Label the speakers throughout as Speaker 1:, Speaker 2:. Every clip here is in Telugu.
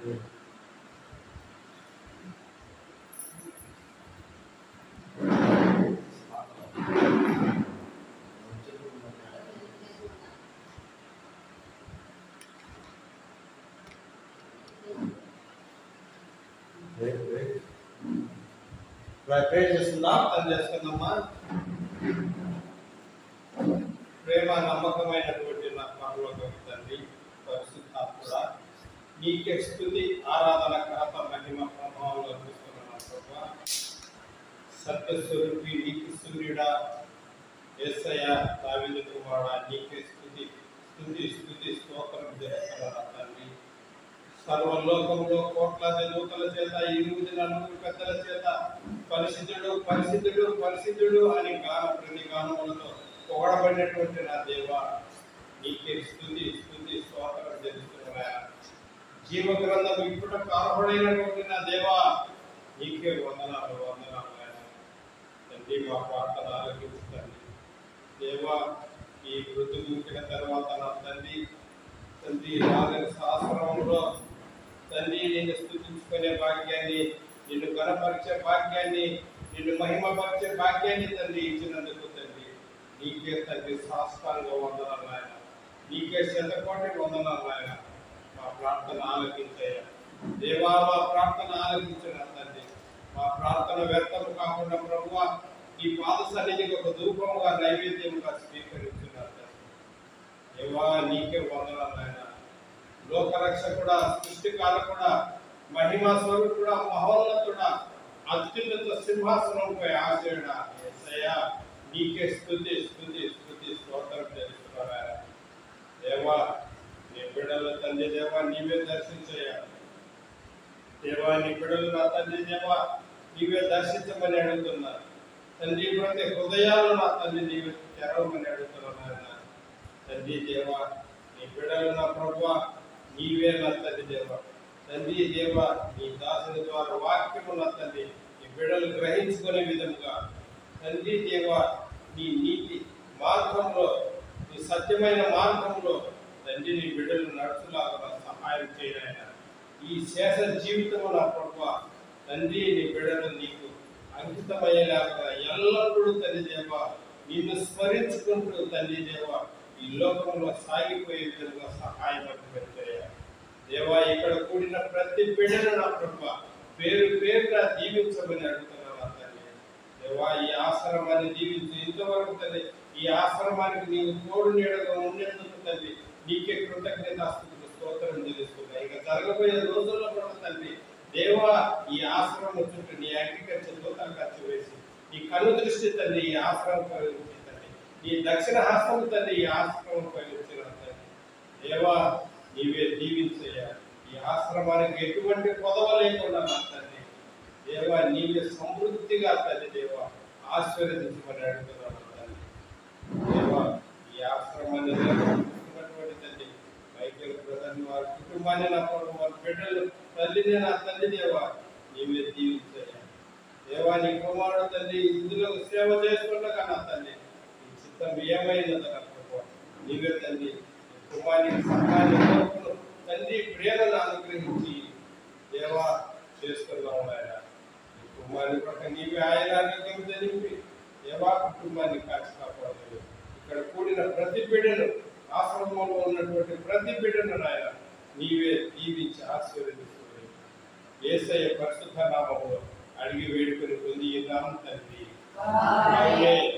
Speaker 1: ప్రే చేస్తున్నాం. తను చేసుకుందామా. ప్రేమ నమ్మకమైనటువంటి నా పరలోక తండ్రి, పరిశుద్ధాత్ముడా, నీకే స్తుతి, ఆరాధన, ఘనత, మహిమ, ప్రభావాలు అర్పిస్తున్నాను ప్రభువా. సత్యస్వరూపి, నీకు సూర్యుడా, యేసయ్య, దావీదు కుమారుడా, నీకే స్తుతి స్తుతి స్తుతి స్తోత్రం చేస్తున్నాను తండ్రి. సర్వలోకంలో కోట్లాది దూతల చేత, ఈ రోజు నలుగురు పెద్దల చేత పరిశుద్ధుడు పరిశుద్ధుడు పరిశుద్ధుడు అని ప్రతి గానములతో పొగడబడినటువంటి నా దేవ, నీకే స్తుతి స్తుతి స్తోత్రం చేస్తున్నా. జీవ గ్రంథం ఇప్పుడు అర్హుడైనటువంటి నా దేవా, నీకే వందనాలు వందనాలు తండ్రి. మా ప్రార్థన ఆలకించండి దేవా. ఈ వృద్ధి ముగిన తర్వాత నా తండ్రి రాగని శాస్త్రంలో తండ్రి నిన్ను స్తుతించుకునే భాగ్యాన్ని, నిన్ను గణపరిచే భాగ్యాన్ని, నిన్ను మహిమపరిచే భాగ్యాన్ని తండ్రి ఇచ్చినందుకు తండ్రి నీకే తండ్రి శాస్త్రంగా వందనాలు ఆయన, నీకే శతకోటి వందనాలు ఆయన. మా ప్రార్థన ఆలకించాయ దేవా, మా ప్రార్థన ఆలకించిన తండ్రి. మా ప్రార్థన వ్యర్థము కాకుండా ప్రభువా, నీ పాద సన్నిధికి ఒక ధూపముగా నైవేద్యముగా స్వీకరించున్నారు దేవా. నీకే వందనాలు ఆయన. లోకరక్షకుడా, సృష్టికారకుడా, మహిమా స్వరూపుడా, మహోన్నతుడా, అత్యున్నత సింహాసనంపై ఆశయుడా యేసయ్య, నీకే స్తుతి స్తుతి స్తుతి స్తోత్రం చేస్తున్నారా దేవా. నీ బిడ్డలు తండ్రి దేవా, నీవే దర్శించయ్యా దేవా. నీ బిడ్డలు నా తండ్రి దేవా, నీవే దర్శించమని అడుగుతున్నారు తండ్రి. ప్రతి హృదయాలు నా తండ్రి నీవే తెరవమని అడుగుతున్నారు తండ్రి దేవా. నీ బిడ్డలు నా ప్రభువా, నీవే నా తండ్రి దేవా. తండ్రి దేవా, నీ దాసుని ద్వారా వాక్యము నా తండ్రి నీ బిడ్డలు గ్రహించుకునే విధముగా తండ్రి దేవా, నీ నీతి మార్గంలో, నీ సత్యమైన మార్గంలో తండ్రి నీ బిడ్డలు నడుచులాగా సహాయం చేయడాయన. ఈ శేష జీవితము నా ప్రభువా తండ్రి నీ బిడ్డలు నీకు అంకితమయ్యేలాగా ఎల్లప్పుడూ తండ్రి దేవా నిన్ను స్మరించుకుంటూ తండ్రి దేవా ఈ లోకంలో సాగిపోయే విధంగా సహాయం పెట్టాయా దేవా. ఇక్కడ కూడిన ప్రతి బిడ్డను నా ప్రభువా పేరు పేరుగా దీవించమని అడుగుతున్నాను తండ్రి దేవా. ఈ ఆశ్రమాన్ని దీవించి ఇంతవరకు తండ్రి ఈ ఆశ్రమానికి నీవు తోడు నీడగా ఉండేందుకు తండ్రి నీకే కృతజ్ఞతాస్తుతులు స్తోత్రం తెలుస్తున్నా. ఇక జరగబోయే రోజుల్లో కూడా తండ్రి దేవా, ఈ ఆశ్రమం చుట్టూ నీ అగ్రికల్చర్ దూతలు ఖర్చు వేసి నీ కళ్ళు దృష్టి తండ్రి ఈ ఆశ్రమం కలిగించి తండ్రి, నీ దక్షిణ హస్తం తండ్రి ఈ ఆశ్రమం కలిగించిన తండ్రి దేవా, నీవే దీవించయ్యా. ఈ ఆశ్రమానికి ఎటువంటి కొదవ లేకుండా నా తండ్రి దేవా, నీవే సమృద్ధిగా తండ్రి దేవా ఆశీర్వదించమని అడుగుతున్నాను తండ్రి దేవా. ఈ ఆశ్రమాన్ని నిర్వహిస్తున్నటువంటి తండ్రి మైకేల్ బ్రదర్ని, వారి కుటుంబాన్ని నా ప్రభు, వారి బిడ్డలు తల్లిని నా తండ్రి దేవా నీవే దీవించయ్యా దేవా. నీ కుమారుడు తండ్రి ఇందులో సేవ చేసుకుంటా నా తండ్రి నీ చిత్తం ఏమైందో నా ప్రభు నీవే తండ్రి కుమారుని సహాయాన్ని తండ్రి ప్రేమను అనుగ్రహించి దేవా చేసుకున్నాం ఆయన. నీ కుమారుని పట్ల నీవే ఆయన ఆరోగ్యం తెలిపి దేవా కుటుంబాన్ని కాచి కాపాడలేదు. ఇక్కడ కూడిన ప్రతి బిడ్డను, ఆశ్రమంలో ఉన్నటువంటి ప్రతి బిడ్డను ఆయన నీవే దీవించి ఆశీర్వదించుకోలేదు. యేసయ్య పరిశుద్ధ నామములో అడిగి వేడుకొని పొంది ఉన్నాం తండ్రి. ఆమేన్.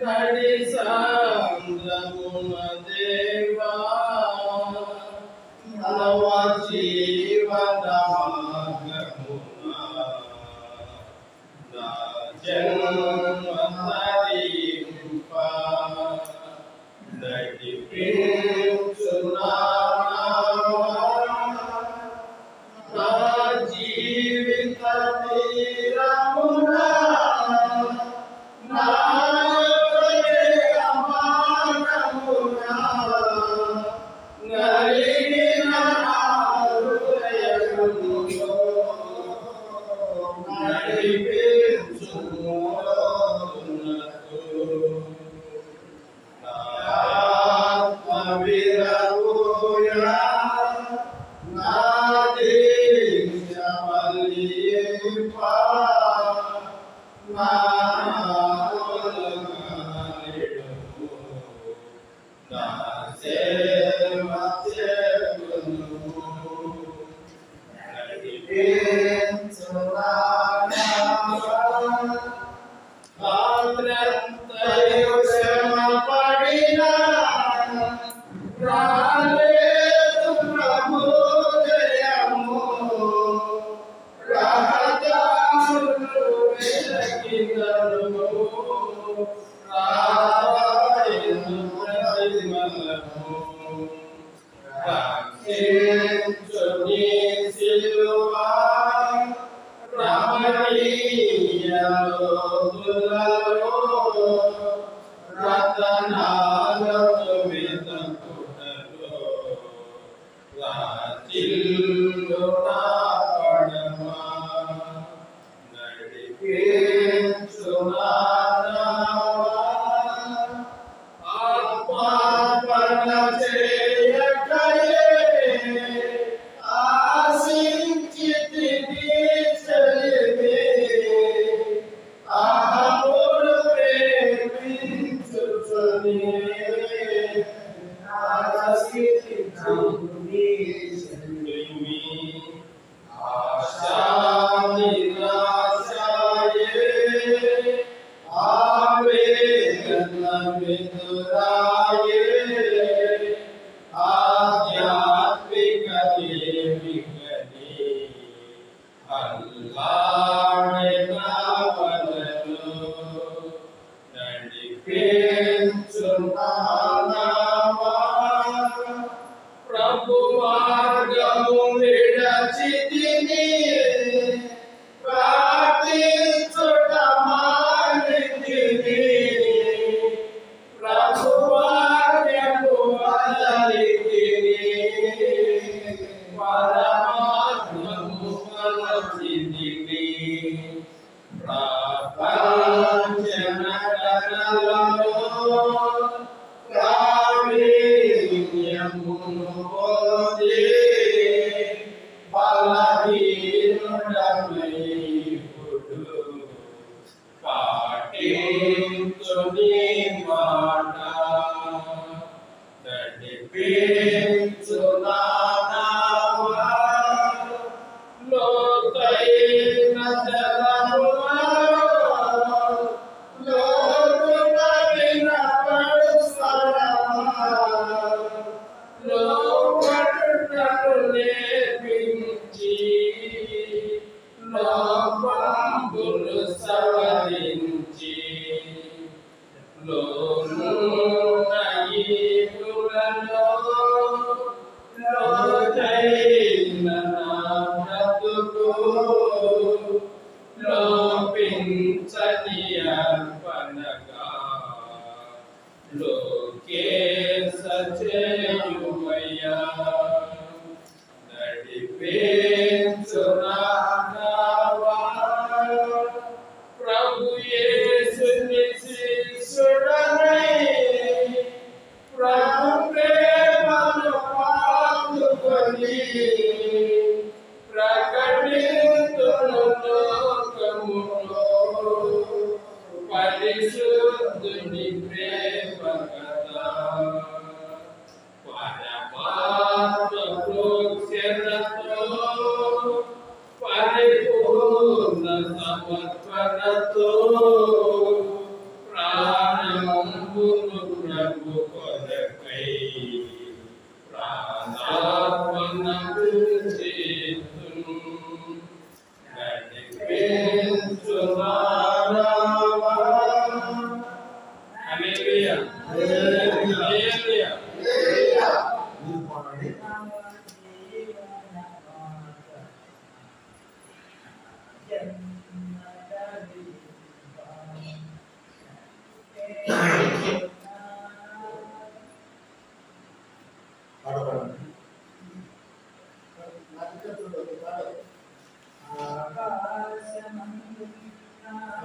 Speaker 1: నడి సాంద్రమున దేవా నవ జీవన మార్గమున నా జన్మ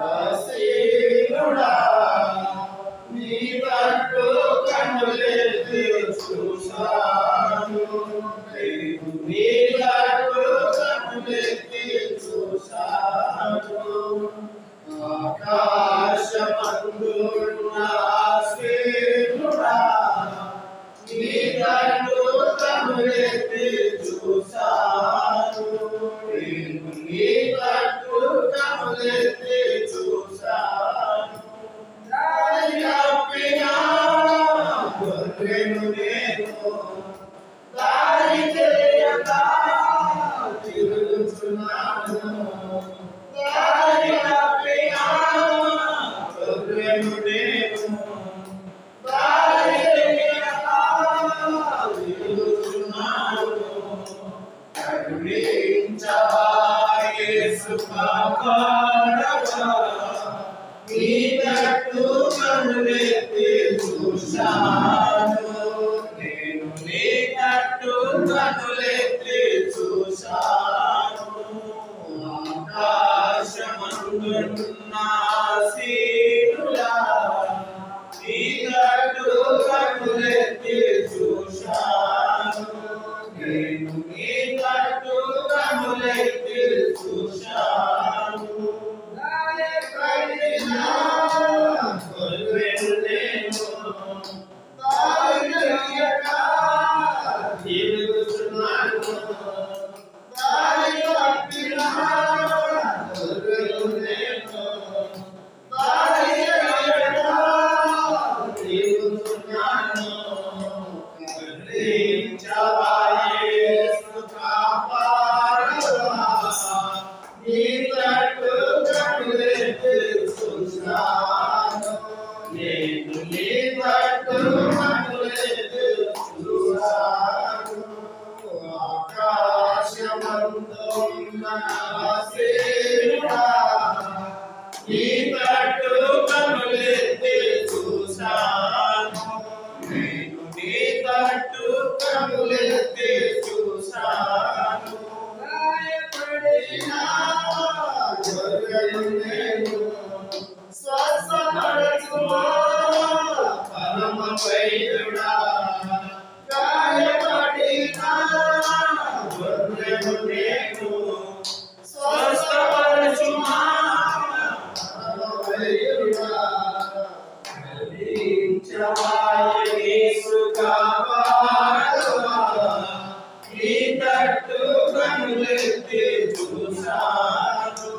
Speaker 1: ఆశీనుడా నీ తట్టు కన్నులెత్తి చూశాను నీ తట్టు కన్నులెత్తి చూశాను ఆకాశమందున్న ఆశీనుడా నీ తట్టు కన్నులెత్తి చూశాను నీ తట్టు కన్నులెత్తి చూశాను దారి తప్పిన గొర్రెను నేను దారి తెలియక తిరుగుతున్నాను దారి తప్పిన గొర్రెను నేను దారి తెలియక తిరుగుతున్నాను కరుణించవా యేసు కాపాడవా నీ తట్టు కన్నులెత్తి చూశాను నేను నీ తట్టు కన్నులెత్తి చూశాను ఆకాశమందున్న ఆశీనుడా నీ తట్టు కన్నులెత్తి చూశాను నేను నీ తట్టు కన్నులెత్తి చూశాను నేను నీ తట్టు కన్నులెత్తి చూశాను ఆకాశమందున్న ఆశీనుడా నీ తట్టు కన్నులెత్తి చూశాను నేను నీ తట్టు కన్నులెత్తి చూశాను గాయపడిన గొర్రెను నేను స్వస్థపరచుమా పరమ వైద్యుడా గాయపడిన గొర్రెను నేను స్వస్థపరచుమా పరమ వైద్యుడా కరుణించవా యేసు కాపాడవా నీ తట్టు కన్నులెత్తి చూశాను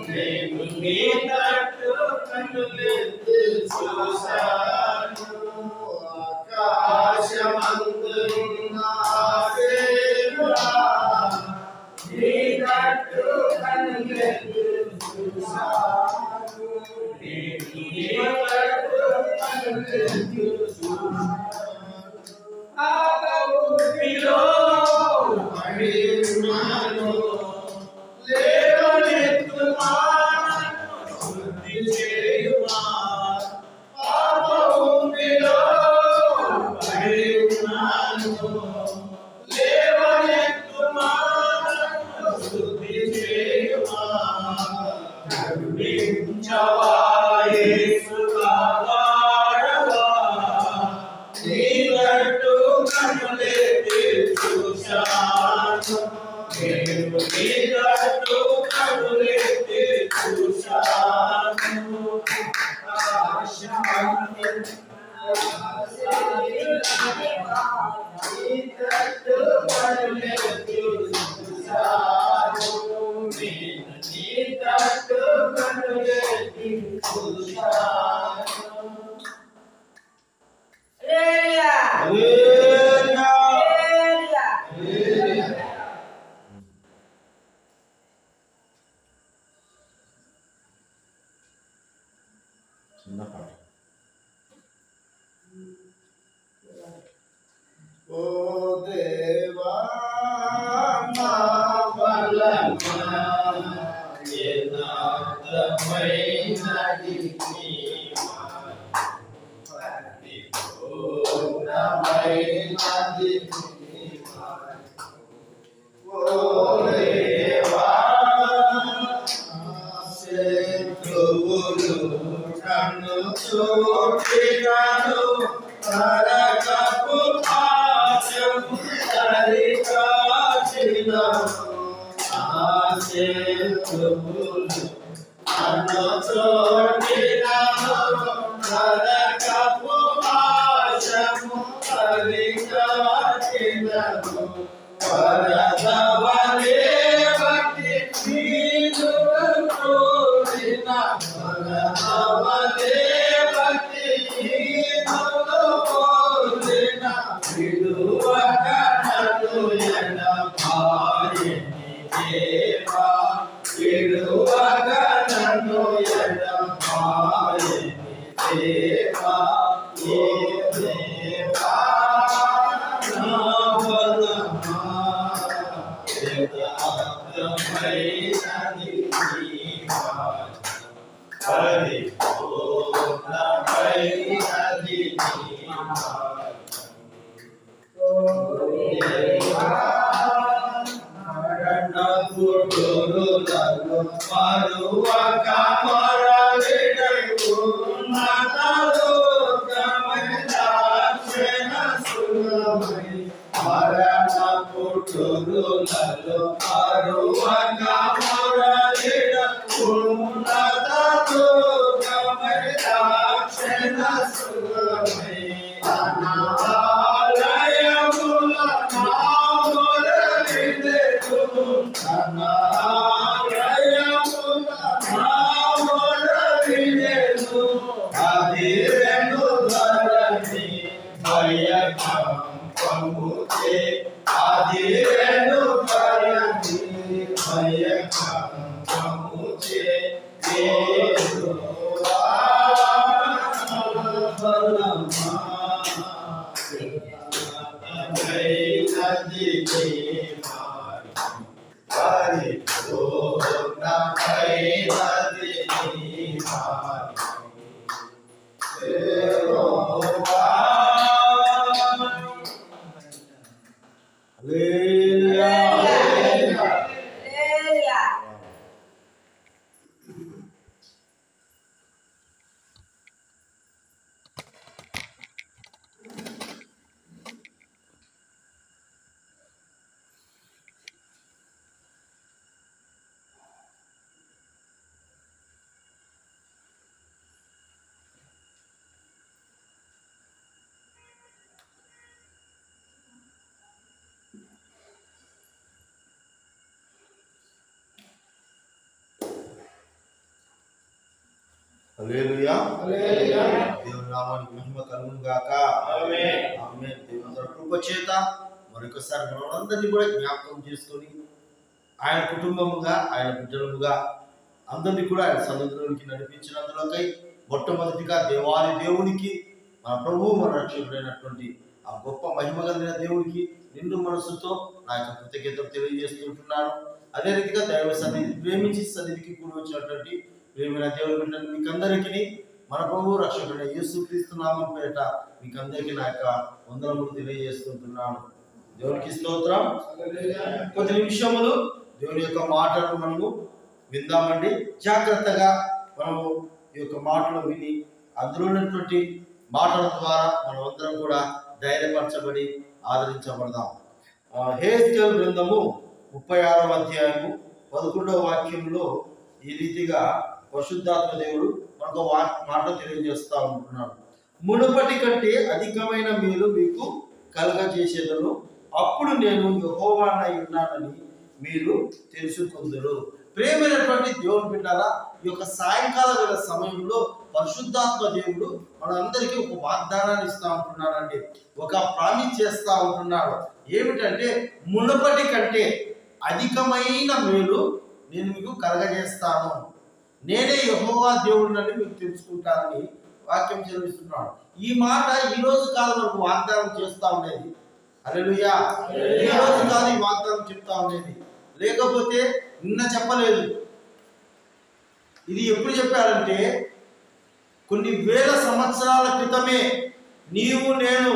Speaker 1: నేను నీ తట్టు కన్నులెత్తి చూశాను ఆకాశమందున్న ఆశీనుడా నీ తట్టు కన్నులెత్తి చూశాను నేను నీ తట్టు కన్నులెత్తి చూశాను ఆగములో పడి ఉన్నాను లేవనెత్తుమా శుద్ధి చేయుమా పాపములో పడి ఉన్నాను లేవనెత్తుమా శుద్ధి చేయుమా కరుణించవా యేసు కాపాడవా నీ తట్టు కన్నులెత్తి చూశాను నేను నీ తట్టు కన్నులెత్తి చూశాను నీ తట్టు కన్నులెత్తి చూశాను నేను నీ తట్టు కన్నులెత్తి చూశాను చిన్న పాట ఓ దేవా మా బలమా యథార్థమైనది నీ మాట పరిపూర్ణమైనది నీ మాట ఓ దేవా శత్రు నన్ను చూపినాను నరకపు పాశము తరికాచినాను ఆశేతులు నన్ను చూపినాను నరకపు పాశము తరికాచినాను వరదవలే భక్తి నీదు కోరిన వరదవలే భక్తి నీదు కోరిన విడువక నన్ను ఎడబాయని దేవా విడువక నన్ను ఎడబాయని దేవా ఏ దేవా
Speaker 2: హల్లెలూయా హల్లెలూయా దేవుని నామానికి మహిమ కలుగును గాక ఆమేన్ ఆమేన్ దేవుని కృప చేత మరొకసారి మనందరినీ కూడా జ్ఞాపకం చేసుకొని ఆయన కుటుంబముగా ఆయన బిడ్డలుగా అందరినీ కూడా ఆయన సన్నిధిలోకి నడిపించినందులకై మొట్టమొదటిగా దేవాది దేవునికి మన ప్రభువు మన రక్షకుడైనటువంటి ఆ గొప్ప మహిమ కలిగిన దేవునికి నిండు మనసుతో నా యొక్క కృతజ్ఞతలు తెలియజేస్తుంటున్నాను. అదే రీతిగా దైవ సన్నిధి ప్రేమించి సన్నిధికి కూడి వచ్చినటువంటి ప్రేమైన దేవుని బిడ్డలు మీకందరికీ మన ప్రభువు రక్షకుడైన యేసుక్రీస్తు నామం పేరిట మీకందరికీ నా యొక్క వందనములు తెలియజేస్తుంటున్నాను. దేవునికి స్తోత్రం. కొద్ది నిమిషములు దేవుని యొక్క మాటలను మనము విందామండి. జాగ్రత్తగా మనము ఈ యొక్క మాటలు విని అందులో ఉన్నటువంటి మాటల ద్వారా మనమందరం కూడా ధైర్యపరచబడి ఆదరించబడదాం. హెజ్కేలు గ్రంథము 36వ అధ్యాయము 11వ వాక్యంలో ఈ రీతిగా పరిశుద్ధాత్మ దేవుడు మనకు మాట తెలియజేస్తా ఉంటున్నాడు. మునుపటి కంటే అధికమైన మేలు మీకు కలుగజేసేదను, అప్పుడు నేను యెహోవానై ఉన్నానని మీరు తెలుసుకుందురు. ప్రేమైనటువంటి దేవుని బిడ్డలారా, ఈ యొక్క సాయంకాల వేళ సమయంలో పరిశుద్ధాత్మ దేవుడు మనందరికీ ఒక వాగ్దానాన్ని ఇస్తా ఉంటున్నాడండి. ఒక ప్రామిస్ చేస్తా ఉంటున్నాడు. ఏమిటంటే మునుపటి కంటే అధికమైన మేలు నేను మీకు కలగజేస్తాను, నేనే యెహోవా దేవుడినని మీకు తెలుసుకుంటానని వాక్యం చదివిస్తున్నాడు. ఈ మాట ఈ రోజు కాలం వరకు వాగ్దానం చేస్తా ఉండేది. హల్లెలూయా. ఈ రోజు కాలం ఈ వాగ్దానం చెప్తా ఉండేది, లేకపోతే నిన్న చెప్పలేదు. ఇది ఎప్పుడు చెప్పారంటే కొన్ని వేల సంవత్సరాల క్రితమే, నీవు నేను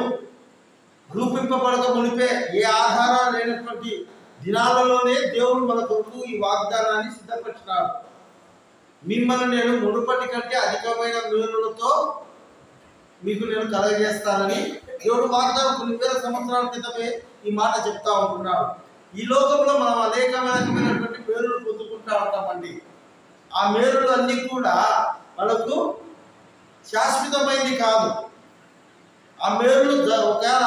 Speaker 2: రూపింపబడక మునిపే, ఏ ఆధారాలు లేనటువంటి దినాలలోనే దేవుడు మన కొరకు ఈ వాగ్దానాన్ని సిద్ధపరిచినాడు. మిమ్మల్ని నేను మునుపటి కంటే అధికమైన మేలులతో మీకు నేను కలగజేస్తానని దేవుడు వాగ్దానం కొన్ని వేల సంవత్సరాల క్రితమే ఈ మాట చెప్తా ఉంటున్నాడు. ఈ లోకంలో మనం అనేకమైనటువంటి మేలులు పొందుకుంటా ఉంటామండి. ఆ మేలులు అన్నీ కూడా మనకు శాశ్వతమైనది కాదు. ఆ మేలులు ఒకవేళ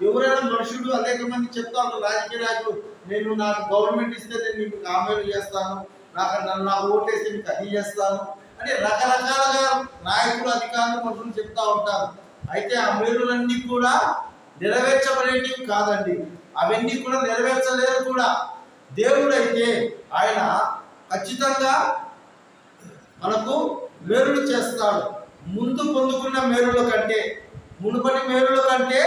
Speaker 2: ఎవరైనా మనుషుడు అనేక మంది చెప్తా ఉంటారు, రాజకీయ నాయకులు, నేను నాకు గవర్నమెంట్ ఇస్తే నేను మీకు ఆ మేలు చేస్తాను, నాకు ఓటేస్తే మీకు అది చేస్తాను అని రకరకాలుగా నాయకులు అధికారులు మనుషులు చెప్తా ఉంటారు. అయితే ఆ మేలులన్నీ కూడా నెరవేర్చబడేటివి కాదండి. అవన్నీ కూడా నెరవేర్చలేరు కూడా. దేవుడైతే ఆయన ఖచ్చితంగా మనకు మేలులు చేస్తాడు. ముందు పొందుకున్న మేలుల కంటే, మునుపటి మేలుల కంటే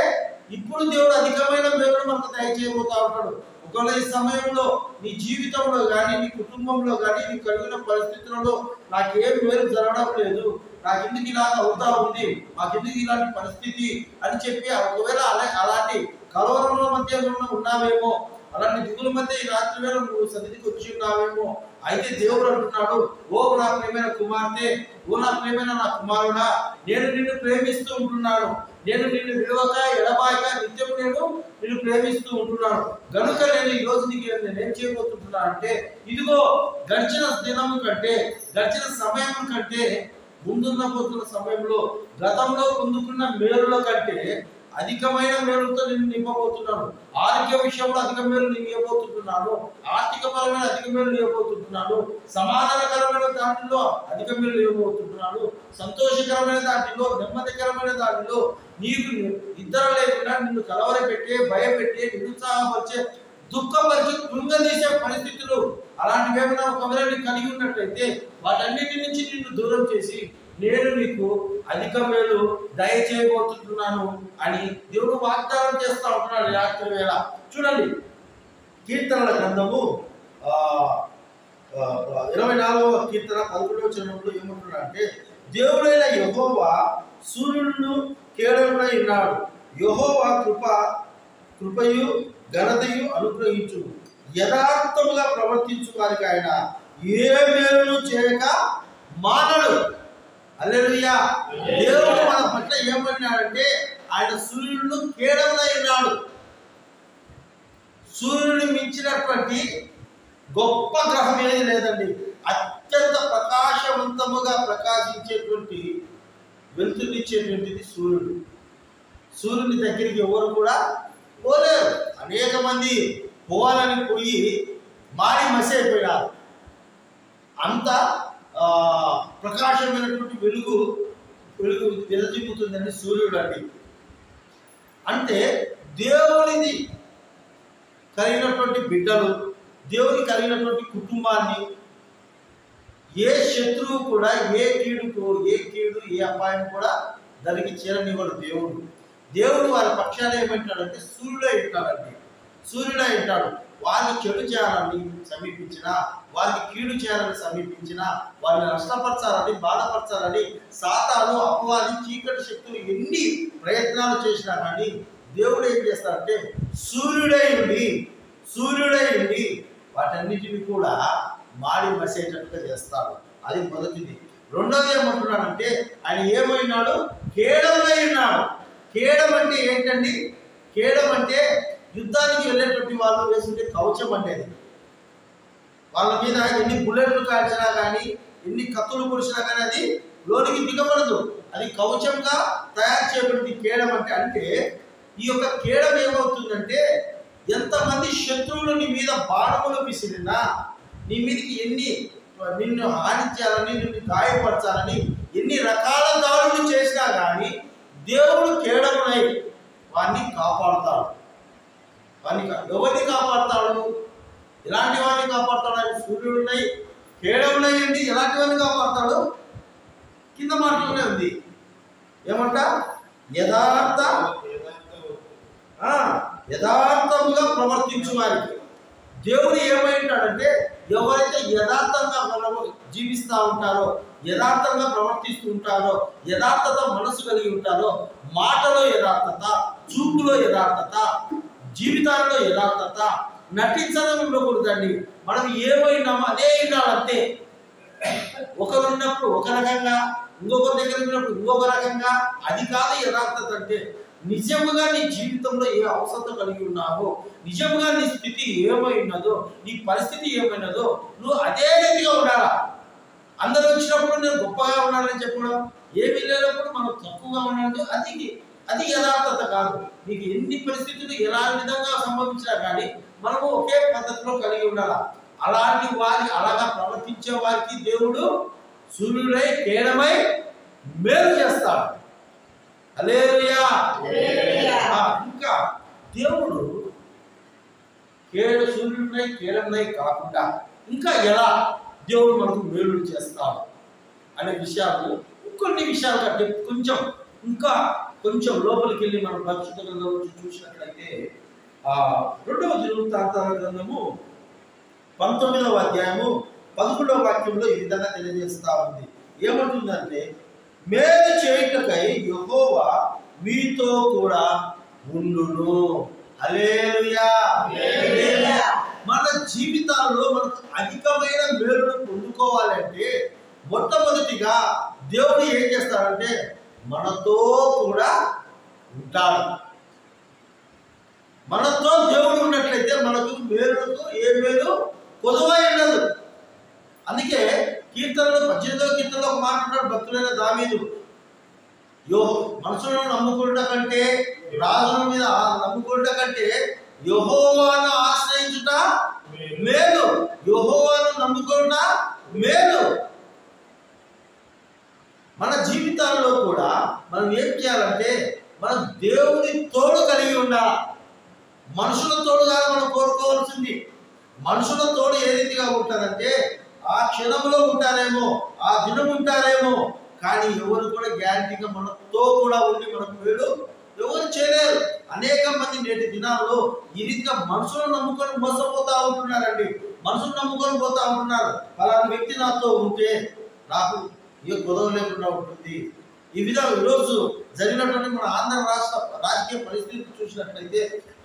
Speaker 2: ఇప్పుడు దేవుడు అధికమైన మేలులు మనకు దయచేయబోతా ఉంటాడు. ఒకవేళ ఈ సమయంలో నీ జీవితంలో కానీ, నీ కుటుంబంలో కానీ, నీ కలిగిన పరిస్థితులలో నాకేం మేలు జరగడం లేదు, నాకు ఎందుకు ఇలా అవుతా ఉంది, మాకెందుకు ఇలాంటి పరిస్థితి అని చెప్పి ఒకవేళ అలాంటి కలవరంలో మధ్య ఉన్నావేమో, అలాంటి దిగుల మధ్య ఈ రాత్రి వేళ నువ్వు సన్నిధికి వచ్చి ఉన్నావేమో, అయితే దేవుడు అంటున్నాడు, ఓ నా ప్రియమైన కుమార్తె, ఓ నా ప్రియమైన నా కుమారుడా, నేను నిన్ను ప్రేమిస్తూ ఉంటున్నాను, నేను నిన్ను విడవక ఎడబాయక నిత్యం నిన్ను ప్రేమిస్తూ ఉంటున్నాను. కనుక నేను ఈ రోజు నీకు నేనేం చేయబోతుంటున్నా అంటే, ఇదిగో గడిచిన దినము కంటే, గడిచిన సమయం కంటే, ముందున్న పోతున్న సమయంలో గతంలో పొందుకున్న మేలుల కంటే అధికమైన మేలుతో నేను నింపబోతున్నాను. ఆరోగ్య విషయంలో అధిక మేలు నేను ఇవ్వబోతున్నాను, ఆర్థిక పరమైన అధిక మేలు ఇవ్వబోతున్నాను, సమాధానకరమైన దాంట్లో అధిక మేలు ఇవ్వబోతున్నాను, సంతోషకరమైన దాంట్లో, నెమ్మదికరమైన దాంట్లో, నీకు ఇద్దరు లేకుండా నిన్ను కలవరపెట్టే, భయపెట్టే, నిరుత్సాహపరిచే, దుఃఖపరిచి, కృంగదీసే పరిస్థితులు అలాంటివి ఏమైనా ఒకవేళ నీకు కలిగి ఉన్నట్లయితే వాటన్నిటి నుంచి నిన్ను దూరం చేసి నేను నీకు అధిక మేలు దయచేయబోతున్నాను అని దేవుడు వాగ్దానం చేస్తూ ఉంటున్నాడు రాత్రి వేళ. చూడండి, కీర్తనల గ్రంథము 24వ కీర్తన 11వ వచనంలో ఏమంటున్నాడు అంటే, దేవుడైన యెహోవా సూర్యుడును కేడమునై ఉన్నాడు, యెహోవా కృపయు ఘనతయు అనుగ్రహించు, యథార్థముగా ప్రవర్తించు వారికి ఆయన ఏ మేలును చేయక మానడు. హల్లెలూయా. దేవుడు మన పట్ల ఏమన్నాడంటే, ఆయన సూర్యుడు కేడమునై ఉన్నాడు. సూర్యుడిని మించినటువంటి గొప్ప గ్రహం ఏది లేదండి. అత్యంత ప్రకాశవంతముగా ప్రకాశించేటువంటి వెలుతురునిచ్చేటువంటిది సూర్యుడు. సూర్యుని దగ్గరికి ఎవరు కూడా పోలేరు. అనేక మంది పోవాలని పోయి మారి మసి అయిపోయారు. అంత ప్రకాశమైనటువంటి వెలుగు వెదజిమ్ముతుందండి సూర్యుడు అండి. అంటే దేవునిది కలిగినటువంటి బిడ్డలు, దేవుని కలిగినటువంటి కుటుంబాన్ని ఏ శత్రువు కూడా, ఏ కీడు, ఏ అపాయం కూడా దానికి చేరనివ్వడు దేవుడు. దేవుడు వారి పక్షాన ఏమంటాడంటే సూర్యుడే ఉంటాడండి. సూర్యుడే ఉంటాడు. వారిని చెడు చేయాలని సమీపించినా, వారిని కీడు చేయాలని సమీపించినా, వారిని నష్టపరచాలని, బాధపరచాలని సాతాను, అపవాది, చీకటి శక్తులు ఎన్ని ప్రయత్నాలు చేసినా కానీ దేవుడు ఏం చేస్తాడంటే సూర్యుడై ఉండి వాటన్నిటిని కూడా మాడి మసేటట్టుగా చేస్తాడు. అది మొదటిది. రెండోది ఏమంటున్నాడంటే ఆయన ఏమైనాడు? కేడమై ఉన్నాడు. కేడం అంటే ఏంటండి? కేడం అంటే యుద్ధానికి వెళ్ళేటువంటి వాళ్ళు వేసుకుంటే కవచం అంటే అది. వాళ్ళ మీద ఎన్ని బుల్లెట్లు కాల్చినా కానీ, ఎన్ని కత్తులు పొడిచినా కానీ అది లోనికి దిగబడదు. అది కవచంగా తయారు చేయబడింది కేడం అంటే. అంటే ఈ యొక్క కేడం ఏమవుతుందంటే, ఎంతమంది శత్రువులు నీ మీద బాణములు విసిరినా, నీ మీదకి నిన్ను హాని చేయాలని, నిన్ను గాయపరచాలని ఎన్ని రకాల దాడులు చేసినా కానీ దేవుడు కేడమునై వారిని కాపాడుతాడు. ఎవరిని కాపాడుతాడు? ఎలాంటి వారిని కాపాడుతాడు? ఆయన సూర్యుడున్నాయి, కేడమునై ఉండి ఎలాంటి వారిని కాపాడుతాడు? కింద మాటలోనే ఉంది. ఏమంట? యథార్థముగా ప్రవర్తించు వారికి. దేవుడు ఏమైంటాడంటే, ఎవరైతే యథార్థంగా జీవిస్తూ ఉంటారో, యథార్థంగా ప్రవర్తిస్తూ ఉంటారో, యథార్థత మనసు కలిగి ఉంటారో, మాటలో యథార్థత, చూపులో యథార్థత, జీవితాల్లో యథార్థత, నటించడం ఉండకూడదండి. మనం ఏమైనామో అదే ఉండాలంతే. ఒకరు ఉన్నప్పుడు ఒక రకంగా, ఇంకొకరి దగ్గర ఉన్నప్పుడు ఇంకొక రకంగా. అది కాదు యథార్థత అంటే. నిజముగా నీ జీవితంలో ఏ అవసరం కలిగి ఉన్నావో, నిజముగా నీ స్థితి ఏమైనదో, నీ పరిస్థితి ఏమైనదో నువ్వు అదే రీతిగా ఉండాలా. అందరూ వచ్చినప్పుడు నేను గొప్పగా ఉండాలని చెప్పడం, ఏమీ లేనప్పుడు మనం తక్కువగా ఉండాలి, అది యథార్థత కాదు. నీకు ఎన్ని పరిస్థితులు ఎలా విధంగా సంభవించినా కానీ మనము ఒకే పద్ధతిలో కలిగి ఉండాలి. అలాంటి వారి అలాగా ప్రవర్తించే వారికి దేవుడు సూర్యుడై కిరణమై మేలు చేస్తాడు. హల్లెలూయా. ఇంకా దేవుడు సూర్యుడినై కిరణమై కాకుండా ఇంకా ఎలా దేవుడు మనకు మేలు చేస్తాడు అనే విషయాలు, కొన్ని విషయాలు కంటే కొంచెం లోపలికి వెళ్ళి మనం పరిశుద్ధ గ్రంథం చూసినట్లయితే 2వ దినవృత్తాంతాల గ్రంథము 19వ అధ్యాయము 11వ వాక్యంలో ఈ విధంగా తెలియజేస్తా ఉంది. ఏమంటుందంటే, మేలు చేయుటకై యెహోవా మీతో కూడా ఉండును. హల్లెలూయా. మన జీవితాల్లో మనకు అధికమైన మేలును పొందుకోవాలంటే మొట్టమొదటిగా దేవుడు ఏం చేస్తాడంటే మనతో కూడా ఉంటాడు. మనతో దేవుడు ఉన్నట్లయితే మనకు మేలుకు ఏ మేలు కొదువై ఉండదు. అందుకే కీర్తనలో 18వ కీర్తనలో ఒక మాట ఉంటాడు భక్తులైన దావీదు, మనుషులను నమ్ముకున్న కంటే, రాజుల మీద నమ్ముకున్న కంటే యెహోవాను ఆశ్రయించుట మేలు, యెహోవాను నమ్ముకున్న మేలు. మన జీవితాల్లో కూడా మనం ఏం చేయాలంటే మనం దేవుని తోడు కలిగి ఉండాలి. మనుషుల తోడు కాదు మనం కోరుకోవాల్సింది. మనుషుల తోడు ఏ రీతిగా ఉంటుందంటే ఆ క్షణంలో ఉంటారేమో, ఆ దినం ఉంటారేమో, కానీ ఎవరు కూడా గ్యారంటీగా మనతో కూడా ఉండి మనకు మేలు ఎవరు చేయలేరు. అనేక మంది నేటి దినాల్లో ఈ రీతిగా మనుషులను నమ్ముకొని మోసపోతా ఉంటున్నారండి. మనుషులు నమ్ముకొని పోతా ఉంటున్నారు. అలాంటి వ్యక్తి నాతో ఉంటే నాకు ఏ గొడవ లేకుండా ఉంటుంది. ఈ విధంగా ఈరోజు జరిగినటువంటి మన ఆంధ్ర రాష్ట్ర రాజకీయ పరిస్థితి చూసినట్లయితే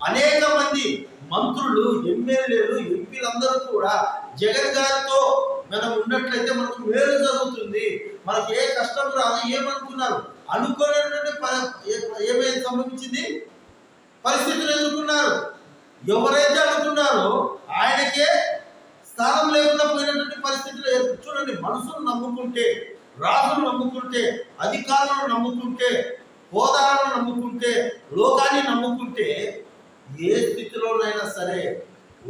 Speaker 2: అనేక మంది మంత్రులు, ఎమ్మెల్యేలు, ఎంపీలందరూ కూడా జగన్ గారితో మనం ఉన్నట్లయితే మనకు మేలు జరుగుతుంది, మనకి ఏ కష్టం రాదు ఏమనుకున్నారు. అనుకోలేనటువంటి ఏమైతే సంభవించింది, పరిస్థితులు ఎదుర్కొన్నారు. ఎవరైతే అనుకున్నారో ఆయనకే స్థానం లేకుండా పోయినటువంటి పరిస్థితులు చూడండి. మనుషులు నమ్ముకుంటే, రాజులు నమ్ముకుంటే, అధికారులను నమ్ముకుంటే, హోదాలను నమ్ముకుంటే, లోకాన్ని నమ్ముకుంటే ఏ స్థితిలోనైనా సరే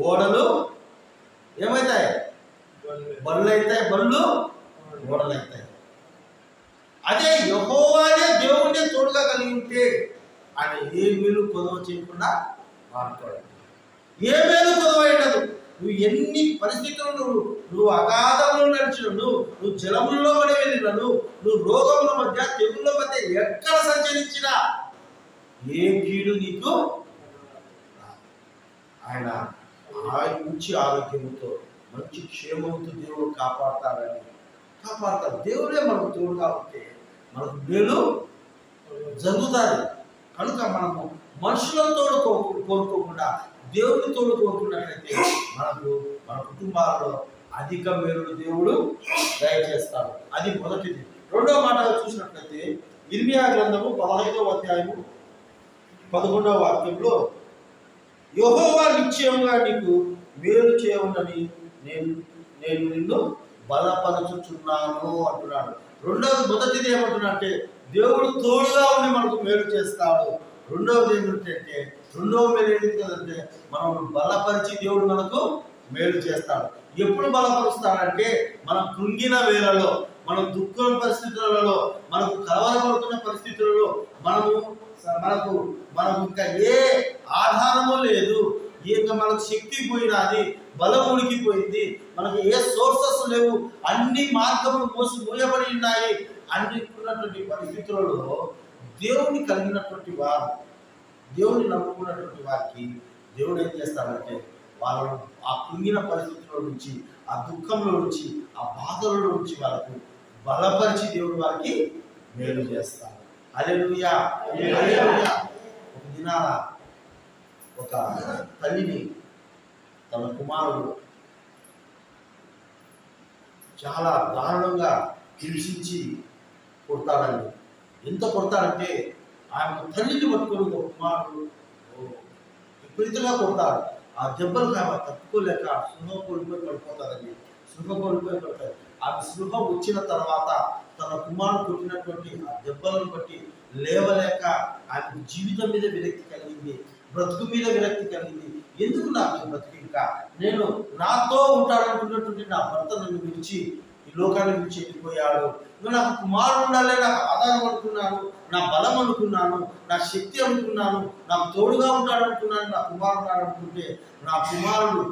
Speaker 2: ఓడలు ఏమవుతాయి, బళ్ళు అవుతాయి, బళ్ళు ఓడలు అవుతాయి. అదే యెహోవానే దేవుడే తోడుగా కలిగి ఉంటే ఆయన ఏ మేలు కొదవ చేయకుండా మాట్లాడు, ఏ మేలు కొదవ ఉండదు. నువ్వు ఎన్ని పరిస్థితులు, నువ్వు అగాధంలో నడిచినను, నువ్వు జలముల్లో పడి వెళ్ళినను, నువ్వు రోగముల మధ్య, తెగుళ్ళ మధ్య ఎక్కడ సంచరించినా ఏ కీడు నీకు ఆయన మంచి ఆరోగ్యంతో, మంచి క్షేమంతో దేవుడు కాపాడతాడు. దేవుడే మనకు తోడుగా ఉంటే మనకు మేలు జరుగుతుంది. కనుక మనము మనుషుల తోడు కోరుకోకుండా దేవుని తోడు కోరుకున్నట్లయితే మనకు మన కుటుంబాలలో అధిక మేలు దేవుడు దయచేస్తాడు. అది మొదటిది. రెండవ మాట చూసినట్లయితే ఇర్మియా గ్రంథము 15వ అధ్యాయము 11వ వాక్యంలో యెహోవా నిశ్చయముగా నీకు మేలు చేయవునని నేను నిన్ను బలపరచుచున్నాను అంటున్నాడు. మొదటిది ఏమంటున్నాడంటే దేవుడు తోడుగా ఉండి మనకు మేలు చేస్తాడు. రెండవ మేలు ఏంటి కదంటే మనం బలపరిచి దేవుడు మనకు మేలు చేస్తాడు. ఎప్పుడు బలపరుస్తాడంటే మనం కృంగిన వేళలో, మనం దుఃఖం పరిస్థితులలో, మనకు కలవరపడుతున్న పరిస్థితులలో, మనకు ఇంకా ఏ ఆధారము లేదు, ఇంకా మనకు శక్తి పోయినది, బలం ఉడికిపోయింది, మనకు ఏ సోర్సెస్ లేవు, అన్ని మార్గములు మూయబడి ఉన్నాయి అనుకున్నటువంటి పరిస్థితులలో దేవుని కలిగినటువంటి వారు, దేవుని నమ్ముకున్నటువంటి వారికి దేవుడు ఏం చేస్తాడంటే వాళ్ళను ఆ కుంగిన పరిస్థితుల నుంచి, ఆ దుఃఖంలో నుంచి, ఆ బాధలలో నుంచి వాళ్ళకు బలపరిచి దేవుడు వారికి మేలు చేస్తాడు. హల్లెలూయా. ఒక దినాన ఒక తల్లిని తన కుమారుడు చాలా దారుణంగా హింసించి కొడతాడండి. ఎంత కొడతాడంటే ఆయన తల్లిని పట్టుకొని ఒక కుమారుడు విపరీతంగా కొడతాడు. ఆ దెబ్బలు ఆమె తట్టుకోలేక స్పృహ కోల్పోయి పడిపోతారండి. స్పృహ కోల్పోయి పడతారు. ఆమె స్పృహ వచ్చిన తర్వాత తన కుమారుడు కొట్టినటువంటి ఆ దెబ్బలను బట్టి లేవలేక ఆమె జీవితం మీద విరక్తి కలిగింది, బ్రతుకు మీద విరక్తి కలిగింది. ఎందుకు నాకు బ్రతుకు, ఇంకా నేను నాతో ఉంటాడనుకున్నటువంటి నా భర్త నన్ను విడిచి ఈ లోకాన్ని విడిచి వెళ్ళిపోయాడు, నాకు కుమారుడు ఉండాలి, నాకు ఆధారం అనుకున్నాను, నా బలం అనుకున్నాను, నా శక్తి అనుకున్నాను, నాకు తోడుగా ఉంటాడు అనుకున్నాను, నా కుమారుడు అనుకుంటే నా కుమారుడు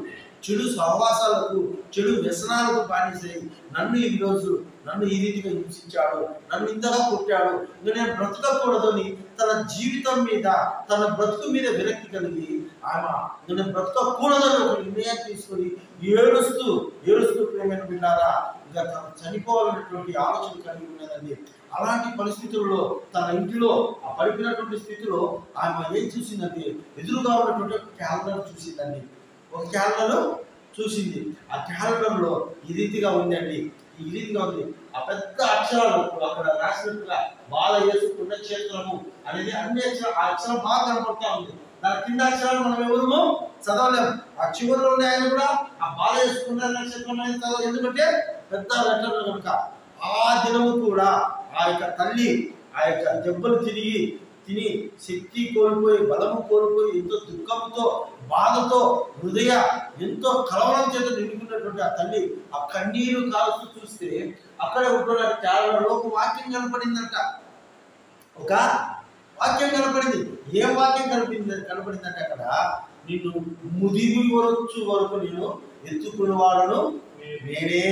Speaker 2: చెడు సహవాసాలకు చెడు వ్యసనాలకు బానిసై నన్ను ఈ రీతిగా హింసించాడు, నన్ను ఇంతగా కొట్టాడు, ఇంకా నేను బ్రతకకూడదని తన జీవితం మీద తన బ్రతుకు మీద విరక్తి కలిగి ఆమె నేను బ్రతకకూడదని ఒక నిర్ణయం తీసుకొని ఏడుస్తూ ప్రేమైన బిడ్డారా ఇంకా తను చనిపోవాలనేటువంటి ఆలోచన కలిగి ఉన్నదండి. అలాంటి పరిస్థితుల్లో తన ఇంటిలో ఆ పడిపోయినటువంటి స్థితిలో ఆమె ఏం చూసిందంటే ఎదురుగా ఉన్నటువంటి క్యాలెండర్ చూసిందండి. ఒక క్యాలెండర్ చూసింది. ఆ క్యాలెండర్లో ఈ రీతిగా ఉందండి, ఈ రీతిగా ఉంది. ఆ పెద్ద అక్షరాలు అక్కడ రాసినట్టుగా బాల యేసు పుణ్యక్షేత్రము అనేది అన్ని అక్షరాలు, ఆ అక్షరం బాగా కనపడతా ఉంది. దాని కింద అక్షరాలు మనం ఎవరు చదవలేము. ఆ చివరిలో ఉన్న ఆయన కూడా ఆ బాల యేసు పుణ్యక్షేత్రం అనేది చదవలేదు, ఎందుకంటే పెద్ద లెటర్లు కనుక. ఆ దినము కూడా ఆ యొక్క తల్లి ఆ యొక్క దెబ్బలు తిని శక్తి కోల్పోయి బలము కోల్పోయి ఎంతో దుఃఖంతో బాధతో హృదయ ఎంతో కలవరం చేత నిండుకున్నటువంటి ఆ తల్లి ఆ కన్నీరు కాల్స్తూ చూస్తే అక్కడ ఉంటున్న క్యాలెండర్లో ఒక వాక్యం కనపడిందంట. ఒక వాక్యం కనపడింది. ఏ వాక్యం కనపడిందంటే అక్కడ నిన్ను ముదిమి వచ్చు వరకు నేను ఎత్తుకున్న వాడను నేనే.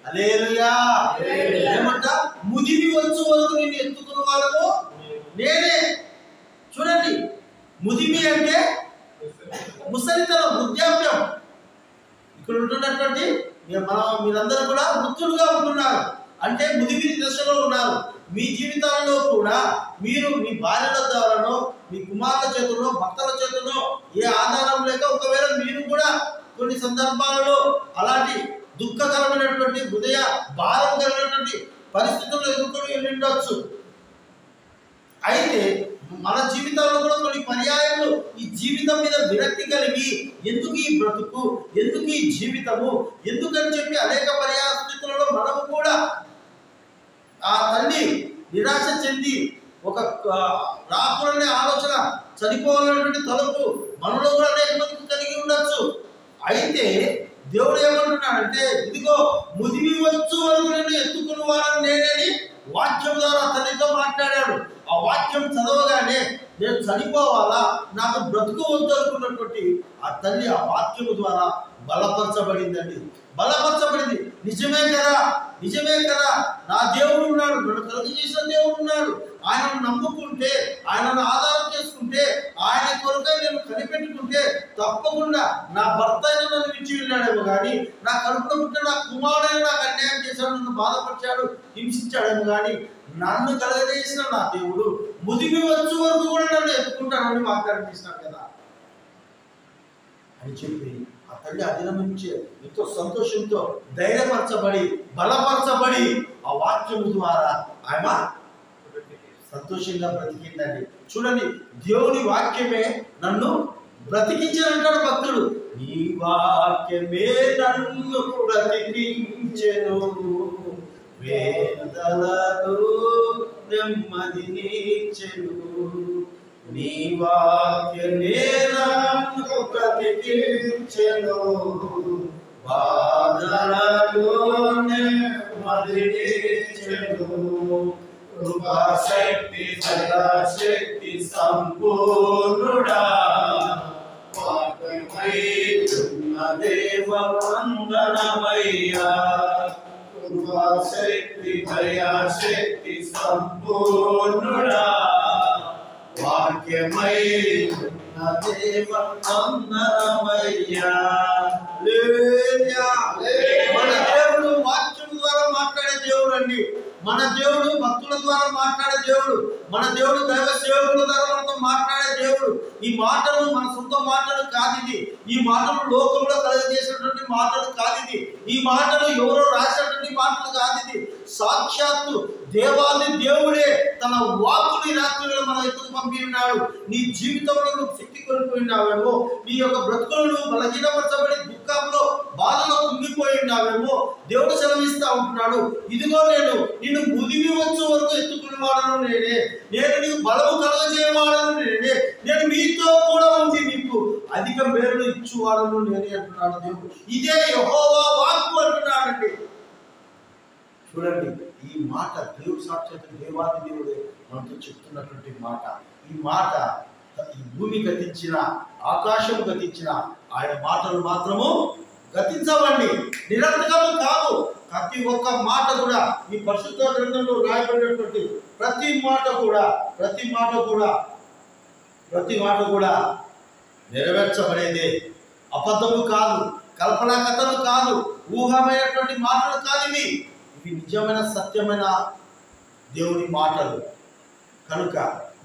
Speaker 2: హల్లెలూయా. ఏమంట? ముదిమి వచ్చు వరకు నిన్ను ఎత్తుకున్న వాళ్ళను నేనే. చూడండి, ముదిమి అంటే ముసలితనం, వృద్ధాప్యం. ఇక్కడ ఉంటున్నటువంటి మీరందరూ కూడా వృద్ధులుగా ఉంటున్నారు, అంటే ముదిమి దశలో ఉన్నారు. మీ జీవితాలలో కూడా మీరు మీ భార్యల ద్వారానో మీ కుమార్తె చేతుల్లో భర్తల చేతుల్లో ఏ ఆధారం లేక ఒకవేళ మీరు కూడా కొన్ని సందర్భాలలో అలాంటి దుఃఖకరమైనటువంటి హృదయ భారం కలిగినటువంటి పరిస్థితుల్లో ఎదుర్కొని వెళ్ళిండొచ్చు. అయితే మన జీవితాల్లో కూడా కొన్ని పర్యాయాలు ఈ జీవితం మీద విరక్తి కలిగి ఎందుకు ఈ బ్రతుకు, ఎందుకు ఈ జీవితము, ఎందుకని చెప్పి అనేక పర్యాయ స్థితులలో మనము కూడా ఆ తల్లి నిరాశ చెంది ఒక రాకూడనే ఆలోచన, చనిపోవాలనేటువంటి తలుపు మనలో కూడా అనేక మందికి కలిగి ఉండొచ్చు. అయితే దేవుడు ఏమంటున్నాడంటే ఇదిగో ముదిమి వచ్చు వరకు నేను ఎత్తుకున్న వారని నేనేని వాక్యం ద్వారా తల్లితో మాట్లాడాడు. ఆ వాక్యం చదవగానే నేను చనిపోవాలా, నాకు బ్రతుకు వద్దు అనుకున్నటువంటి ఆ తల్లి ఆ వాక్యము ద్వారా బలపరచబడిందండి. బలపరచబడింది. నిజమే కదా, నా దేవుడు ఉన్నాడు, నన్ను కలుగు చేసిన దేవుడు ఉన్నాడు. ఆయనను నమ్ముకుంటే, ఆయనను ఆధారం చేసుకుంటే, ఆయన కొరకై నేను కనిపెట్టుకుంటే తప్పకుండా నా భర్త అయినా నన్ను విడిచి వెళ్ళాడేమో కానీ, నా కడుపులో పుట్టిన నా కుమారుడైనా నాకు అన్యాయం చేశాడు, నన్ను బాధపరిచాడు, హింసించాడేమో కానీ నన్ను కలగజేసిన నా దేవుడు ముదిమి వచ్చు వరకు కూడా నన్ను ఎత్తుకుంటానని వాగ్దానం చేసినాడు కదా అని చెప్పి ఆ తల్లి అధిగమించే ఎంతో సంతోషంతో ధైర్యపరచబడి బలపరచబడి ఆ వాక్యము ద్వారా ఆమె సంతోషంగా బ్రతికిందండి. చూడండి, దేవుని వాక్యమే నన్ను బ్రతికించానంటాడు భక్తుడు. నీ వాక్యమే నన్ను బ్రతికించెను, వేదనలో నెమ్మదినిచ్చెను. నీ వాక్యమే నన్ను బ్రతికించెను, బాధలలో నెమ్మదినిచ్చెను. కృపాశక్తి సదాశక్తి సంపూర్ణుడా, వాక్యమై ఉన్న దేవ వందనమయ్యా. కృపాశక్తి దయాశక్తి సంపూర్ణుడా, వాక్యమై ఉన్న దేవ వందనమయ్యా. మన దేవుడు వాక్యం ద్వారా మాట్లాడే దేవుడు అండి. మన దేవుడు భక్తుల ద్వారా మాట్లాడే దేవుడు, మన దేవుడు దైవ సేవకుల ద్వారా మనతో మాట్లాడే దేవుడు. ఈ మాటలు మన సొంత మాటలు కాదు ఇది. ఈ మాటలు లోకంలో కలుగజేసినటువంటి మాటలు కాదు ఇది. ఈ మాటలు ఎవరో రాసినటువంటి మాటలు కాదు ఇది. సాక్షాత్తు దేవాది దేవుడే తన వాక్కుని రాత్రి మన ఎత్తుకు పంపి ఉన్నాడు. నీ జీవితంలో నువ్వు శక్తి కోల్పోయినావేమో, నీ యొక్క బ్రతుకులను బలహీనపరచబడి దుఃఖంలో బాధలో కుంగిపోయి ఉన్నావేమో, దేవుడు సెలవిస్తా ఉంటున్నాడు, ఇదిగో నేను నిన్ను ముదిమి వచ్చే వరకు ఎత్తుకుని వాడను నేనే, నేను నీకు బలము కలగజేయవాడను నేనే, నేను మీతో కూడా ఉంది నీకు అధిక మేలు ఇచ్చువాడను నేనే అంటున్నాడు దేవుడు. ఇదే యెహోవా వాక్కు అంటున్నాడండి. చూడండి, ఈ మాట దేవుడు సాక్షాత్తు దేవాది దేవుడే మనతో చెప్తున్నటువంటి మాట. ఈ మాట ఈ భూమి గతించిన, ఆకాశం గతించిన, ఆయన మాటలు మాత్రము గతించవండి, నిరంతరము కాదు. ప్రతి ఒక్క మాట కూడా ఈ పరిశుద్ధ గ్రంథంలో రాయబడినటువంటి ప్రతి మాట కూడా నెరవేర్చబడేదే. అబద్ధము కాదు, కల్పనా కథలు కాదు, ఊహమైనటువంటి మాటలు కాదు ఇవి. ఇవి నిజమైన సత్యమైన దేవుని మాటలు. కనుక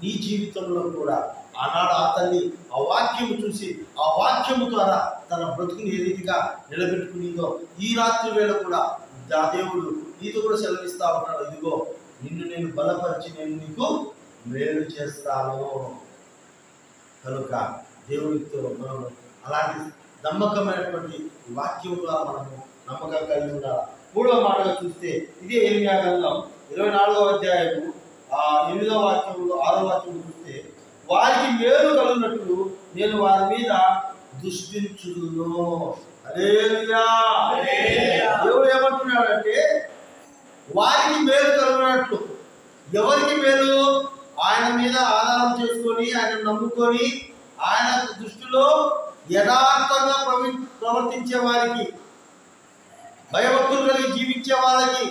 Speaker 2: నీ జీవితంలో కూడా ఆనాడు ఆ తల్లి ఆ వాక్యము చూసి ఆ వాక్యము ద్వారా తన బ్రతుకుని ఏ రీతిగా నిలబెట్టుకునిందో ఈ రాత్రి వేళ కూడా ఆ దేవుడు నీతో కూడా సెలవిస్తా ఉన్నాడు, ఇదిగో నిన్ను నేను బలపరిచి నేను నీకు మేలు చేస్తాను. కనుక దేవుడితో మనం అలాంటి నమ్మకమైనటువంటి వాక్యం ద్వారా మనము నమ్మకం కలిగి ఉండాలి. 3వ మాటగా చూస్తే ఇదే ఇర్మియా గ్రంథం 24వ అధ్యాయము 8వ వాక్యంలో 6వ వాక్యం చూస్తే, వారికి మేలు కలుగునట్లు నేను వారి మీద దృష్టించుదును. హల్లెలూయా. దేవుడు ఏమంటున్నాడంటే వారికి మేలు కలుగునట్లు. ఎవరికి మేలు? ఆయన మీద ఆధారం చేసుకొని, ఆయన నమ్ముకొని, ఆయన దృష్టిలో యథార్థంగా ప్రవర్తించే వారికి, భయభక్తులు కలిగి జీవించే వాళ్ళకి,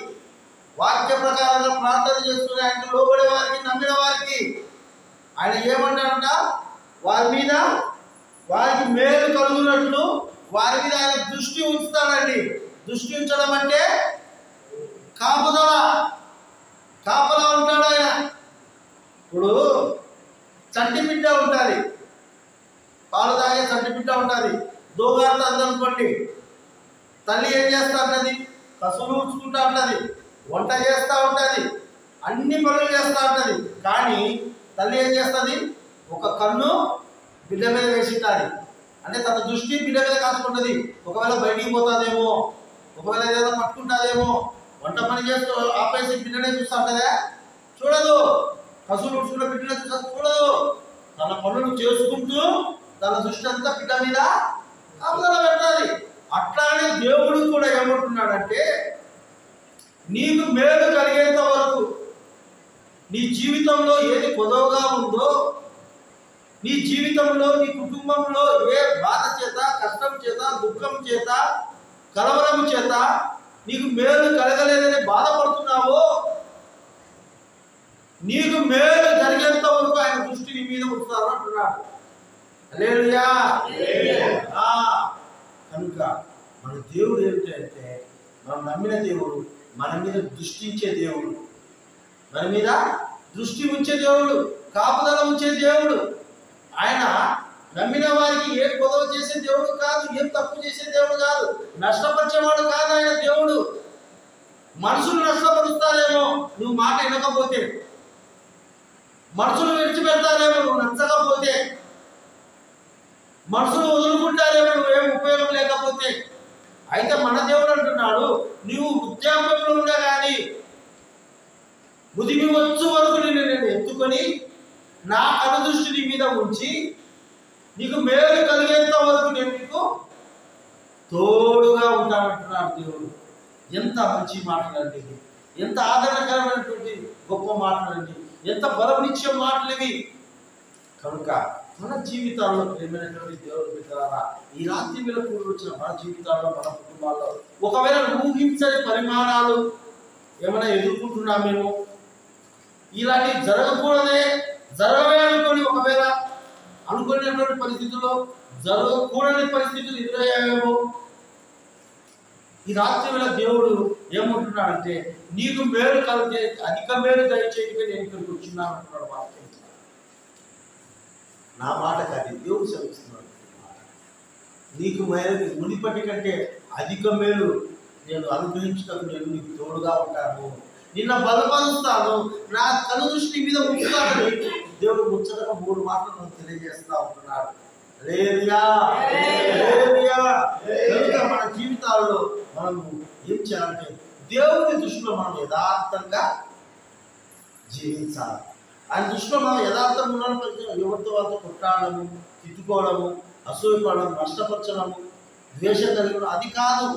Speaker 2: వాక్య ప్రకారంగా ప్రార్థన చేసుకుని ఆయన లోబడే వారికి, నమ్మిన వారికి ఆయన ఏమంటాడంట, వారికి మేలు కలుగునట్లు వారి మీద ఆయన దృష్టి ఉంచుతాడండి. దృష్టి ఉంచడం అంటే కాపలా ఉంటాడు ఆయన. ఇప్పుడు చంటి బిడ్డ ఉంటుంది, పాలు తాగే చంటి బిడ్డ ఉంటుంది, దోగాడుతా అందనుకోండి. తల్లి ఏం చేస్తా ఉంటుంది? కసులు ఉంచుకుంటా ఉంటుంది, వంట చేస్తూ ఉంటుంది, అన్ని పనులు చేస్తూ ఉంటుంది. కానీ తల్లి ఏం చేస్తుంది? ఒక కన్ను బిడ్డ మీద వేసింటాలి. అంటే తన దృష్టి బిడ్డ మీద కాసుకుంటుంది. ఒకవేళ బయటికి పోతుందేమో, ఒకవేళ ఏదైనా పట్టుకుంటుందేమో, వంట పని చేస్తూ ఆపేసి బిడ్డనే చూస్తూ ఉంటుందా? చూడదు. కసులు ఉంచుకున్న బిడ్డనే చూస్తా చూడదు. తన పనులు చేసుకుంటూ తన దృష్టి అంతా బిడ్డ మీద కాపుదల పెట్టాలి. అట్లానే దేవుడు కూడా ఏమంటున్నాడంటే, నీకు మేలు కలిగేంత వరకు నీ జీవితంలో ఏది పొదవుగా ఉందో, నీ జీవితంలో నీ కుటుంబంలో ఏ బాధ చేత, కష్టం చేత, దుఃఖం చేత, కలవరం చేత నీకు మేలు కలగలేదని బాధపడుతున్నావో, నీకు మేలు జరిగేంత వరకు ఆయన దృష్టి నీ మీద ఉంచుతారు అంటున్నాడు. హల్లెలూయా. కనుక మన దేవుడు ఏమిటంటే, మనం నమ్మిన దేవుడు మన మీద దృష్టించే దేవుడు, మన మీద దృష్టి ఉంచే దేవుడు, కాపుదల ఉంచే దేవుడు. ఆయన నమ్మిన వారికి ఏ పొదవ చేసే దేవుడు కాదు, ఏం తప్పు చేసే దేవుడు కాదు, నష్టపరిచేవాడు కాదు ఆయన దేవుడు. మనుషులు నష్టపరుస్తారేమో నువ్వు మాట వినకపోతే, మనుషులు విడిచిపెడతారేమో నువ్వు నచ్చకపోతే, మనుషులు వదులుకుంటారేమో నువ్వేం ఉపయోగం లేకపోతే. అయితే మన దేవుడు అంటున్నాడు, నీవు వృద్ధాప్యంలో ఉండే కానీ ముదిమి వచ్చు వరకు నేను ఎత్తుకొని నా కనుదృష్టి నీ మీద ఉంచి నీకు మేలు కలిగేంత వరకు నేను నీకు తోడుగా ఉంటానంటున్నాడు దేవుడు. ఎంత మంచి మాటలండి, ఎంత ఆదరణకరమైనటువంటి గొప్ప మాటలండి, ఎంత బలమిచ్చే మాటలు ఇవి. కనుక మన జీవితాల్లో ప్రేమైనటువంటి దేవుడు బిడ్డలారా, ఈ రాత్రి వేళ కూడి వచ్చిన మన జీవితాల్లో, మన కుటుంబాల్లో ఒకవేళ ఊహించని పరిమాణాలు ఏమైనా ఎదుర్కొంటున్నామేమో, ఇలాంటివి జరగవే అనుకోని, ఒకవేళ అనుకునేటువంటి పరిస్థితుల్లో జరగకూడని పరిస్థితులు ఎదురయ్యాయేమో, ఈ రాత్రి వేళ దేవుడు ఏమంటున్నాడంటే నీకు మేలు కలిగే అధిక మేలు దయచేయగా నేను ఇక్కడికి వచ్చిన్నాను అంటున్నాడు. వాక్యం నా మాట కాదు, దేవుడు సెలవిస్తున్నాడు. నీకు మేలు మునిపటి కంటే అధిక మేలు నేను అనుగ్రహించటకు నేను నీకు తోడుగా ఉంటాను, నిన్న బలపరుస్తాను, నా కనుదృష్టి మీద ఉంచుతానని దేవుడు ముచ్చటగా 3 మాటలు తెలియజేస్తా ఉంటున్నాడు. హల్లెలూయా, హల్లెలూయా. కనుక మన జీవితాల్లో మనము ఏం చేయాలంటే దేవుని దృష్టిలో మనం యథార్థంగా జీవించాలి. ఆయన దృష్టిలో మనం యథార్థంగా ఉన్నప్పుడు ఎవరితో వాళ్ళతో కొట్టాడము, తిట్టుకోవడము, అసూయపడడం, నష్టపరచడము, ద్వేషం కలిగి అది కాదు.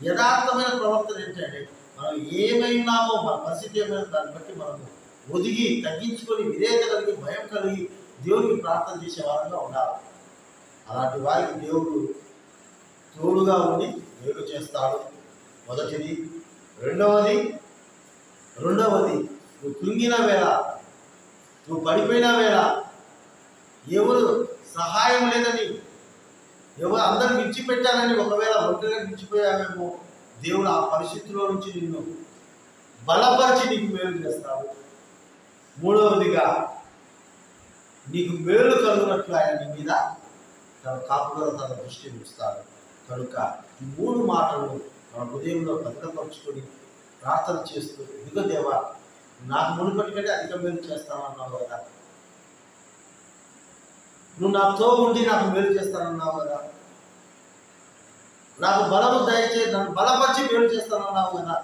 Speaker 2: యథార్థమైన ప్రవర్తన ఏంటంటే మనం ఏమైనామో మన పరిస్థితి ఏమైనా దాన్ని బట్టి మనము ఒదిగి తగ్గించుకొని విధేయత కలిగి భయం కలిగి దేవుడికి ప్రార్థన చేసే వారంగా ఉండాలి. అలాంటి వారికి దేవుడు తోడుగా ఉండి మేలు చేస్తాడు. మొదటిది. రెండవది నువ్వు కృంగిన వేళ, నువ్వు పడిపోయిన వేళ, ఎవరు సహాయం లేదని, ఎవరు అందరూ విడిచిపెట్టాలని, ఒకవేళ ఒంటరిగా విడిచిపోయావేమో దేవుడు ఆ పరిస్థితిలో నుంచి నిన్ను బలపరిచి నీకు మేలు చేస్తాడు. మూడవదిగా నీకు మేలు కలుగునట్లు ఆయన నీ మీద తన కాపుదల తన దృష్టి ఉంచుతాడు. కనుక ఈ 3 మాటలు మన హృదయంలో భద్రపరుచుకొని ప్రార్థన చేస్తూ, ఇదిగో దేవా నాకు మునుపటి కంటే అధిక మేలు చేస్తానన్నావు కదా, నువ్వు నాతో ఉండి నాకు మేలు చేస్తానన్నావు కదా, నాకు బలము దయచేసి నన్ను బలపరిచి మేలు చేస్తానన్నావు కదా,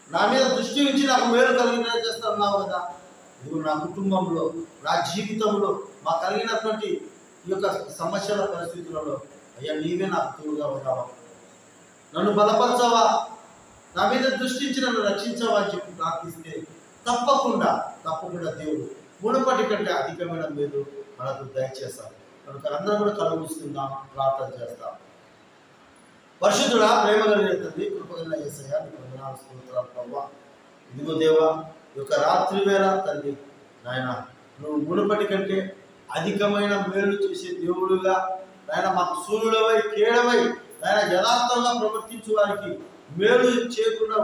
Speaker 2: నా మీద దృష్టి ఉంచి నాకు మేలు కలిగిన చేస్తానన్నావు కదా. ఇదిగో నా కుటుంబంలో, నా జీవితంలో మా కలిగినటువంటి ఈ యొక్క సమస్యల పరిస్థితులలో అయ్యా నీవే నాకు తోడుగా ఉన్నావా, నన్ను బలపరచవా, నా మీద దృష్టించి నన్ను రక్షించవా అని చెప్పి ప్రార్థిస్తే తప్పకుండా దేవుడు మునుపటి కంటే అధికమైన మేలు మనకు దయచేస్తాడు. కనుక అందరం కూడా కళ్ళు మూసుకుందాం, ప్రార్థన చేస్తాం. పరిశుద్ధుడా, ప్రేమ కలిగిన తండ్రి, కృపగల యేసయ్యా నీకు వందనాలు, స్తోత్రాలు ప్రభువా. ఇదిగో దేవా ఈ యొక్క రాత్రి వేళ తండ్రి నాయన నువ్వు మునుపటి కంటే అధికమైన మేలు చేసే దేవుడుగా నాయన మాకు సూర్యుడవై కేడవై నాయన యథార్థంగా ప్రవర్తించే వారికి మేలు చేయకుండా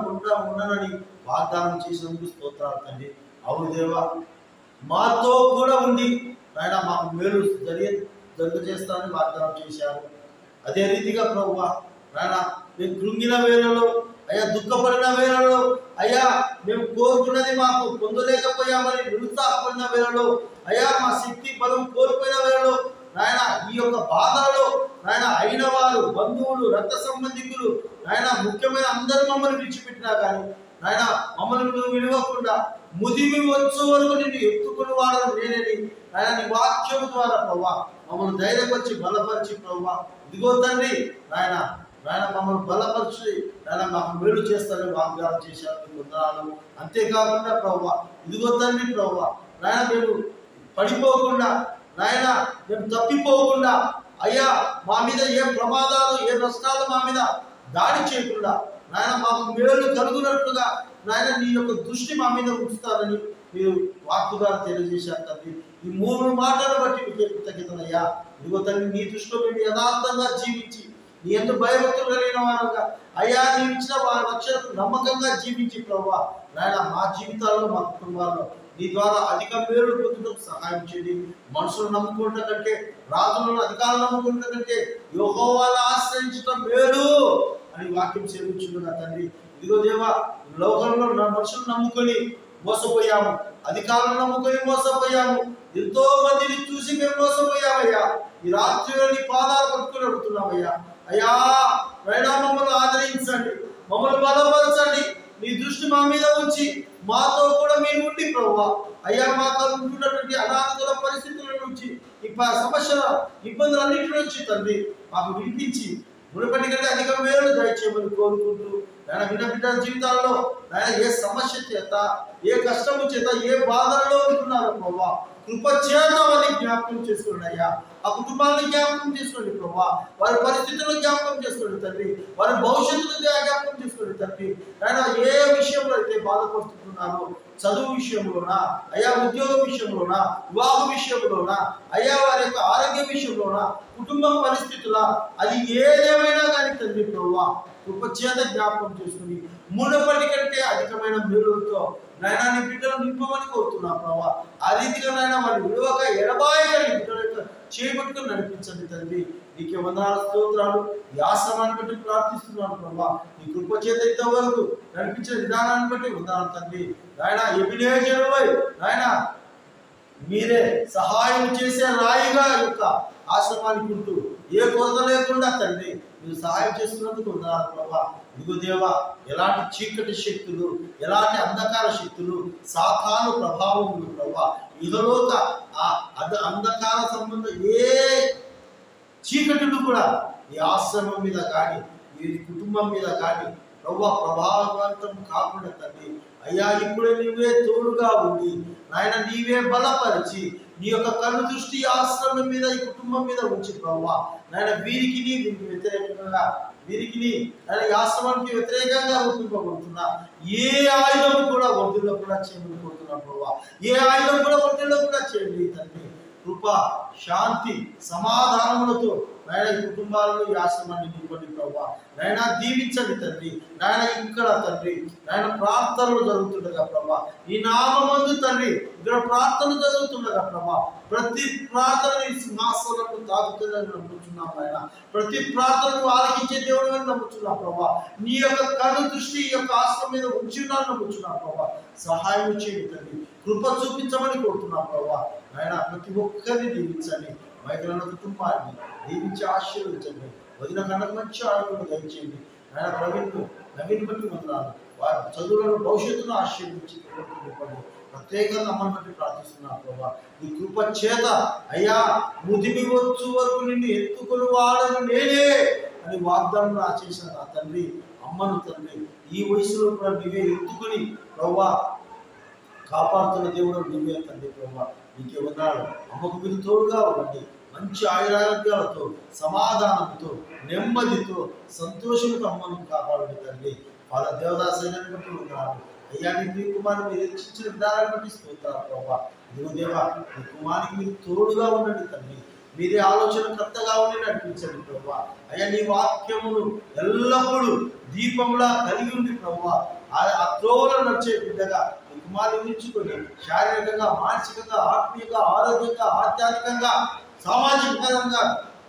Speaker 2: ఉండనని వాగ్దానం చేసినందుకు స్తోత్రాలు తండ్రి. అవును దేవా, మాతో కూడా ఉండి నాయన మాకు మేలు జరుగుచేస్తానని వాగ్దానం చేశారు. అదే రీతిగా ప్రభువా నాయన మేము కృంగిన వేళలో, అయ్యా దుఃఖపడిన వేళలో, అయ్యా మేము కోరుకున్నది మాకు పొందలేకపోయామని నిరుత్సాహపడిన వేళలో, అయ్యా మా శక్తి బలం కోల్పోయిన వేళలో నాయన ఈ యొక్క బాధలలో నాయన అయిన వారు బంధువులు, రక్త సంబంధికులు నాయన ముఖ్యమైన అందరూ మమ్మల్ని విడిచిపెట్టినా కానీ నాయన మమ్మల్ని నువ్వు విడవకుండా ముదిమి వచ్చు వరకు నిన్ను ఎత్తుకుని వాడని నేనని నాయన నీ వాక్యం ద్వారా ప్రభా మమ్మల్ని ధైర్యపరిచి బలపరిచి ప్రభా ఇదిగో తండ్రి నాయన మమ్మల్ని బలపరిచి నాయన మాకు మేలు చేస్తారని వాగ్దానం చేశారు. వందనాలు. అంతేకాకుండా ప్రభా ఇదిగో తండ్రి ప్రభా నాయన మేము పడిపోకుండా, నాయన మేము తప్పిపోకుండా, అయ్యా మా మీద ఏ ప్రమాదాలు ఏ నష్టాలు మా మీద దాడి చేయకుండా నాయన మాకు మేలు కలుగునట్లుగా నాయన నీ యొక్క దృష్టి మా మీద ఉంచుతారని మీరు వాక్కు ద్వారా తెలియజేశారు తండ్రి. ఈ 3 మాటలు బట్టి మీకు కృతజ్ఞతలయ్యా. ఇదిగో తండ్రి నీ దృష్టిలో మేము యథార్థంగా జీవించి నీ ఎంత భయభక్తులు కలిగిన వారుగా అయ్యా నీ ఇచ్చిన వారి రక్షణకు నమ్మకంగా జీవించి ప్రభువా నాయన మా జీవితాల్లో మా కుటుంబాల్లో నీ ద్వారా అధిక మేలు పొందుటకు సహాయం చేయండి. మనుషులు నమ్ముకుంటే కంటే, రాజులను అధికారులు నమ్ముకుంటే కంటే యెహోవాను ఆశ్రయించడం మేలు అని వాక్యం సేవించుకున్న తండ్రి. ఇదిగో దేవా లోకంలో మనుషులు నమ్ముకొని మోసపోయాము, అధికారులను నమ్ముకొని మోసపోయాము, ఎంతో మందిని చూసి మేము మోసపోయామయ్యా. ఈ రాత్రి నీ పాదాలు పట్టుకుని అడుగుతున్నామయ్యా. అయ్యా నైనా మమ్మల్ని ఆదరించండి, మమ్మల్ని బలపరచండి, నీ దృష్టి మా మీద ఉంచి మాతో కూడా మీరు ఉండి ప్రభువా అయ్యా మాతో ఉంటున్నటువంటి అనాథల పరిస్థితుల నుంచి సమస్యల ఇబ్బందులన్నింటి నుంచి తండ్రి మాకు వినిపించి మునుపటి కంటే అధిక మేలు దయచేయమని కోరుకుంటూ ఆయన బిడ్డల జీవితాల్లో ఆయన ఏ సమస్య చేత, ఏ కష్టము చేత, ఏ బాధల్లో ఉంటున్నారో ప్రభా కృప చేత వారిని జ్ఞాపకం చేసుకోండి అయ్యా. ఆ కుటుంబాన్ని జ్ఞాపకం చేసుకోండి ప్రభా, వారి పరిస్థితులను జ్ఞాపకం చేసుకోండి తండ్రి, వారి భవిష్యత్తును జ్ఞాపకం చేసుకోండి తండ్రి నాయన ఏ విషయంలో అయితే బాధపడుతున్నారో, చదువు విషయంలోనా అయ్యా, ఉద్యోగ విషయంలోనా, వివాహ విషయంలోనా అయ్యా, వారి యొక్క ఆరోగ్య విషయంలోనా, కుటుంబ పరిస్థితుల, అది ఏదేమైనా కానీ తండ్రి ప్రభువా కృపచేత జ్ఞాపకం చేసుకుని మునుపటి కంటే అధికమైన మేలులతో నాయన నీ బిడ్డలు నింపమని కోరుతున్నా ప్రభావ. ఆ రీతిగా నాయన వారి విలువగా ఎడబాయిగా నీ బిడ్డల యొక్క చేపట్టుకుని నడిపించండి తండ్రి. నీకే వందనాల స్తోత్రాలు. ఈ ఆశ్రమాన్ని బట్టి ప్రార్థిస్తున్నాను ప్రభావ. నీ కృపచేత ఇంతవరకు నడిపించిన విధానాన్ని బట్టి వందనాలు తండ్రి. నాయన ఎబినేజరువై నాయన మీరే సహాయం చేసే రాయిగా యొక్క ఆశ్రమానికి ఉంటూ ఏ కొరత లేకుండా తండ్రి మీరు సహాయం చేస్తున్నందుకు వందనాలు ప్రభా. ఇదిగో దేవా, ఎలాంటి చీకటి శక్తులు, ఎలాంటి అంధకార శక్తులు, సాతాను ప్రభావములు ప్రభా, ఇహలోక అంధకార సంబంధం ఏ చీకటులు కూడా ఈ ఆశ్రమం మీద కానీ ఈ కుటుంబం మీద కానీ ప్రభావవంతం కాకుండా తండ్రి అయ్యా, ఇప్పుడే నీవే తోడుగా ఉండి నాయన నీవే బలపరిచి నీ యొక్క కన్ను దృష్టి ఆశ్రమం మీద ఈ కుటుంబం మీద ఉంచి ప్రభావ. నాయన వీరికి వ్యతిరేకంగా వీరికి ఆశ్రమానికి వ్యతిరేకంగా రూపింపబడుతున్నా ఏ ఆయుధం కూడా ఒడ్డులో కూడా చేయమని కోరుతున్నా ప్రభావ. ఏ ఆయుధం కూడా ఒడ్డులో కూడా చేయండి తండ్రి. కృప, శాంతి, సమాధానములతో నాయన ఈ కుటుంబాలను ఈ ఆశ్రమాన్ని నింపండి ప్రభావ. నాయన దీవించండి తండ్రి. నాయన ఇక్కడ తండ్రి నాయన ప్రార్థనలు జరుగుతుండగా ప్రభా, ఈ నామమందు తండ్రి ఇక్కడ ప్రార్థనలు జరుగుతుండగా ప్రభా, ప్రతి ప్రార్థన సింహాసనకు తాకుతుందని నమ్ముతున్నాం ఆయన. ప్రతి ప్రార్థనను ఆలకించే దేవుడు అని నమ్ముతున్నాం ప్రభా. నీ యొక్క కను దృష్టి ఈ యొక్క ఆశ్రమం మీద ఉంచున్నాను నమ్ముతున్నాం ప్రభా. సహాయం చేయండి తండ్రి. కృప చూపించమని కోరుతున్నాం ప్రభా. ఆయన ప్రతి ఒక్కరిని దీవించండి. మైకులను కుటుంబాన్ని దీవించి ఆశీర్వదించండి. వదిన కన్నా మంచి ఆరోగ్యం దయచేయండి. ఆయన నవీన్ బట్టి వందనాలు. వారి చదువులను భవిష్యత్తును ఆశీర్వదించి ప్రత్యేకంగా అమ్మని బట్టి ప్రార్థిస్తున్నాను ప్రభా. ఈ కృప చేత అయ్యా ముదిమి వచ్చు వరకు నిన్ను ఎత్తుకుని వాడను నేనే అని వాగ్దానం ఆచేసిన నా తండ్రి అమ్మను తండ్రి ఈ వయసులో కూడా నీవే ఎత్తుకుని ప్రభా కాపాడుతున్న దేవుడు నీవే తండ్రి ప్రభా. నీకే వందనాలు. అమ్మకు మీరు తోడుగా ఉండండి. మంచి ఆయురారోగ్యాలతో, సమాధానంతో, నెమ్మదితో, సంతోషంతో అమ్మను కాపాడండి తండ్రి. వాళ్ళ దేవదాసైనాన్ని బట్టి ఉన్నాను అయ్యా. నీ కుమారుని మీరు రక్షించిన విధానాన్ని బట్టి స్తోత్రాలు ప్రభా. ఇదిగో దేవా, నీ కుమారునికి మీరు తోడుగా ఉండండి తండ్రి. మీరే ఆలోచనకర్తగా ఉండి నడిపించండి ప్రభా. అయ్యా నీ వాక్యమును ఎల్లప్పుడూ దీపంలా కలిగి ఉంది ప్రభా. ఆ త్రోవలో నడిచే బిడ్డగా నీ కుమారుని ఉంచుకొని శారీరకంగా, మానసికంగా, ఆత్మీయంగా, ఆరోగ్యంగా, ఆధ్యాత్మికంగా, సామాజిక పరంగా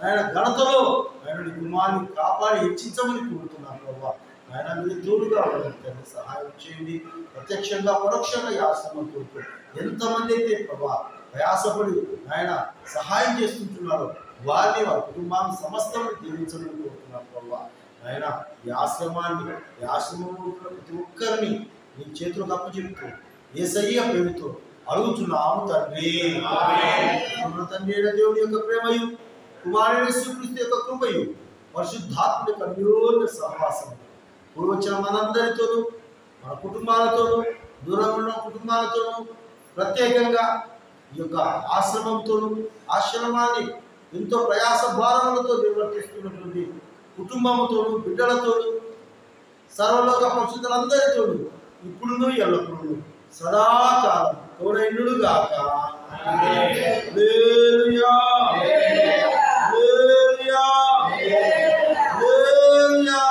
Speaker 2: ఆయన ఘనతలో ఆయన నీ కుమారుని కాపాడి హెచ్చించమని కోరుతున్నాను ప్రభా. ఆయన మీరు తోడుగా ఉండండి. సహాయం చేయండి. ప్రత్యక్షంగా పరోక్షంగా ఈ ఆశ్రమం కోరుతూ ఎంతమంది అయితే ప్రభా ప్రయాసపడి ఆయన సహాయం చేస్తుంటున్నారో వారిని వారి కుటుంబాన్ని సమస్తను దీవించమని కోరుతున్నాను ప్రభా. ఆయన ఈ ఆశ్రమంలో ప్రతి ఒక్కరిని నీ చేతులకు అప్పచెప్తూ యేసయ్య పేరుతో అడుగుతున్నాము తండ్రి. తండ్రి అయిన దేవుని యొక్క ప్రేమయు, కుమారుడైన యేసుక్రీస్తు యొక్క కృపయు, పరిశుద్ధాత్మ యొక్క అన్యోన్య సహవాసం పూర్వచ్చిన మనందరితోనూ, మన కుటుంబాలతోనూ, దూరంగా ఉన్న కుటుంబాలతోనూ, ప్రత్యేకంగా ఈ యొక్క ఆశ్రమంతోనూ, ఆశ్రమాన్ని ఎంతో ప్రయాస భారములతో నిర్వర్తిస్తున్నటువంటి కుటుంబంతోనూ, బిడ్డలతోనూ, సర్వలోక పరిశుద్ధులందరితోనూ ఇప్పుడును ఎల్లప్పుడూ సదాకాలం తోడైండుగాక. హల్లెలూయా, హల్లెలూయా, హల్లెలూయా.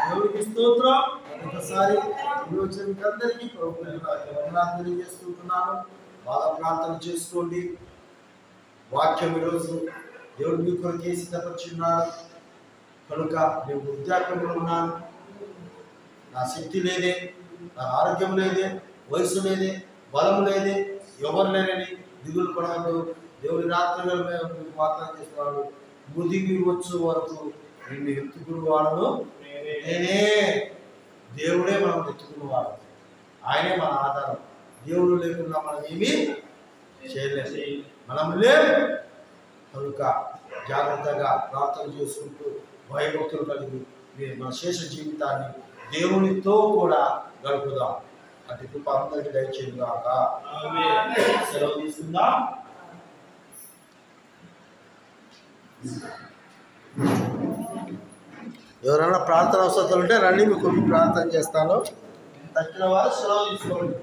Speaker 2: దేవునికి స్తోత్రం. ఒకసారి అందరికీ వందనాలు చేస్తున్నాను. బాగా ప్రార్థన చేసుకోండి. వాక్యం ఈరోజు దేవుడు మీ కొరకే సిద్ధపరిచున్నాడు కనుక నేను వృద్ధాప్యంలో ఉన్నాను. నా శక్తి లేదే, నా ఆరోగ్యం లేదే, వయసు లేదే, బలం లేదే, ఎవరు లేరని దిగులు పడవద్దు. దేవుడి రాత్రిలో వాగ్దానం చేస్తున్నాడు. ముదిగి వచ్చు వరకు నిన్ను ఎత్తుకుని వాడను నేనే. దేవుడే మనం ఎత్తుకున్నవాడు. ఆయనే మన ఆధారం. దేవుడు లేకుండా మనం ఏమీ చేయలేదు. మనం లేవు కనుక జాగ్రత్తగా ప్రార్థన చేసుకుంటూ భయభక్తులు కలిగి మన శేష జీవితాన్ని దేవునితో కూడా గడుపుదాం. అటు కృప అందరికీ దయచేయుగాక. సెలవు తీసుకుందాం. ఎవరైనా ప్రార్థన అవసరం ఉంటే రండి, మీకు ప్రార్థన చేస్తాను. తక్కిన వారు సెలవు తీసుకోండి.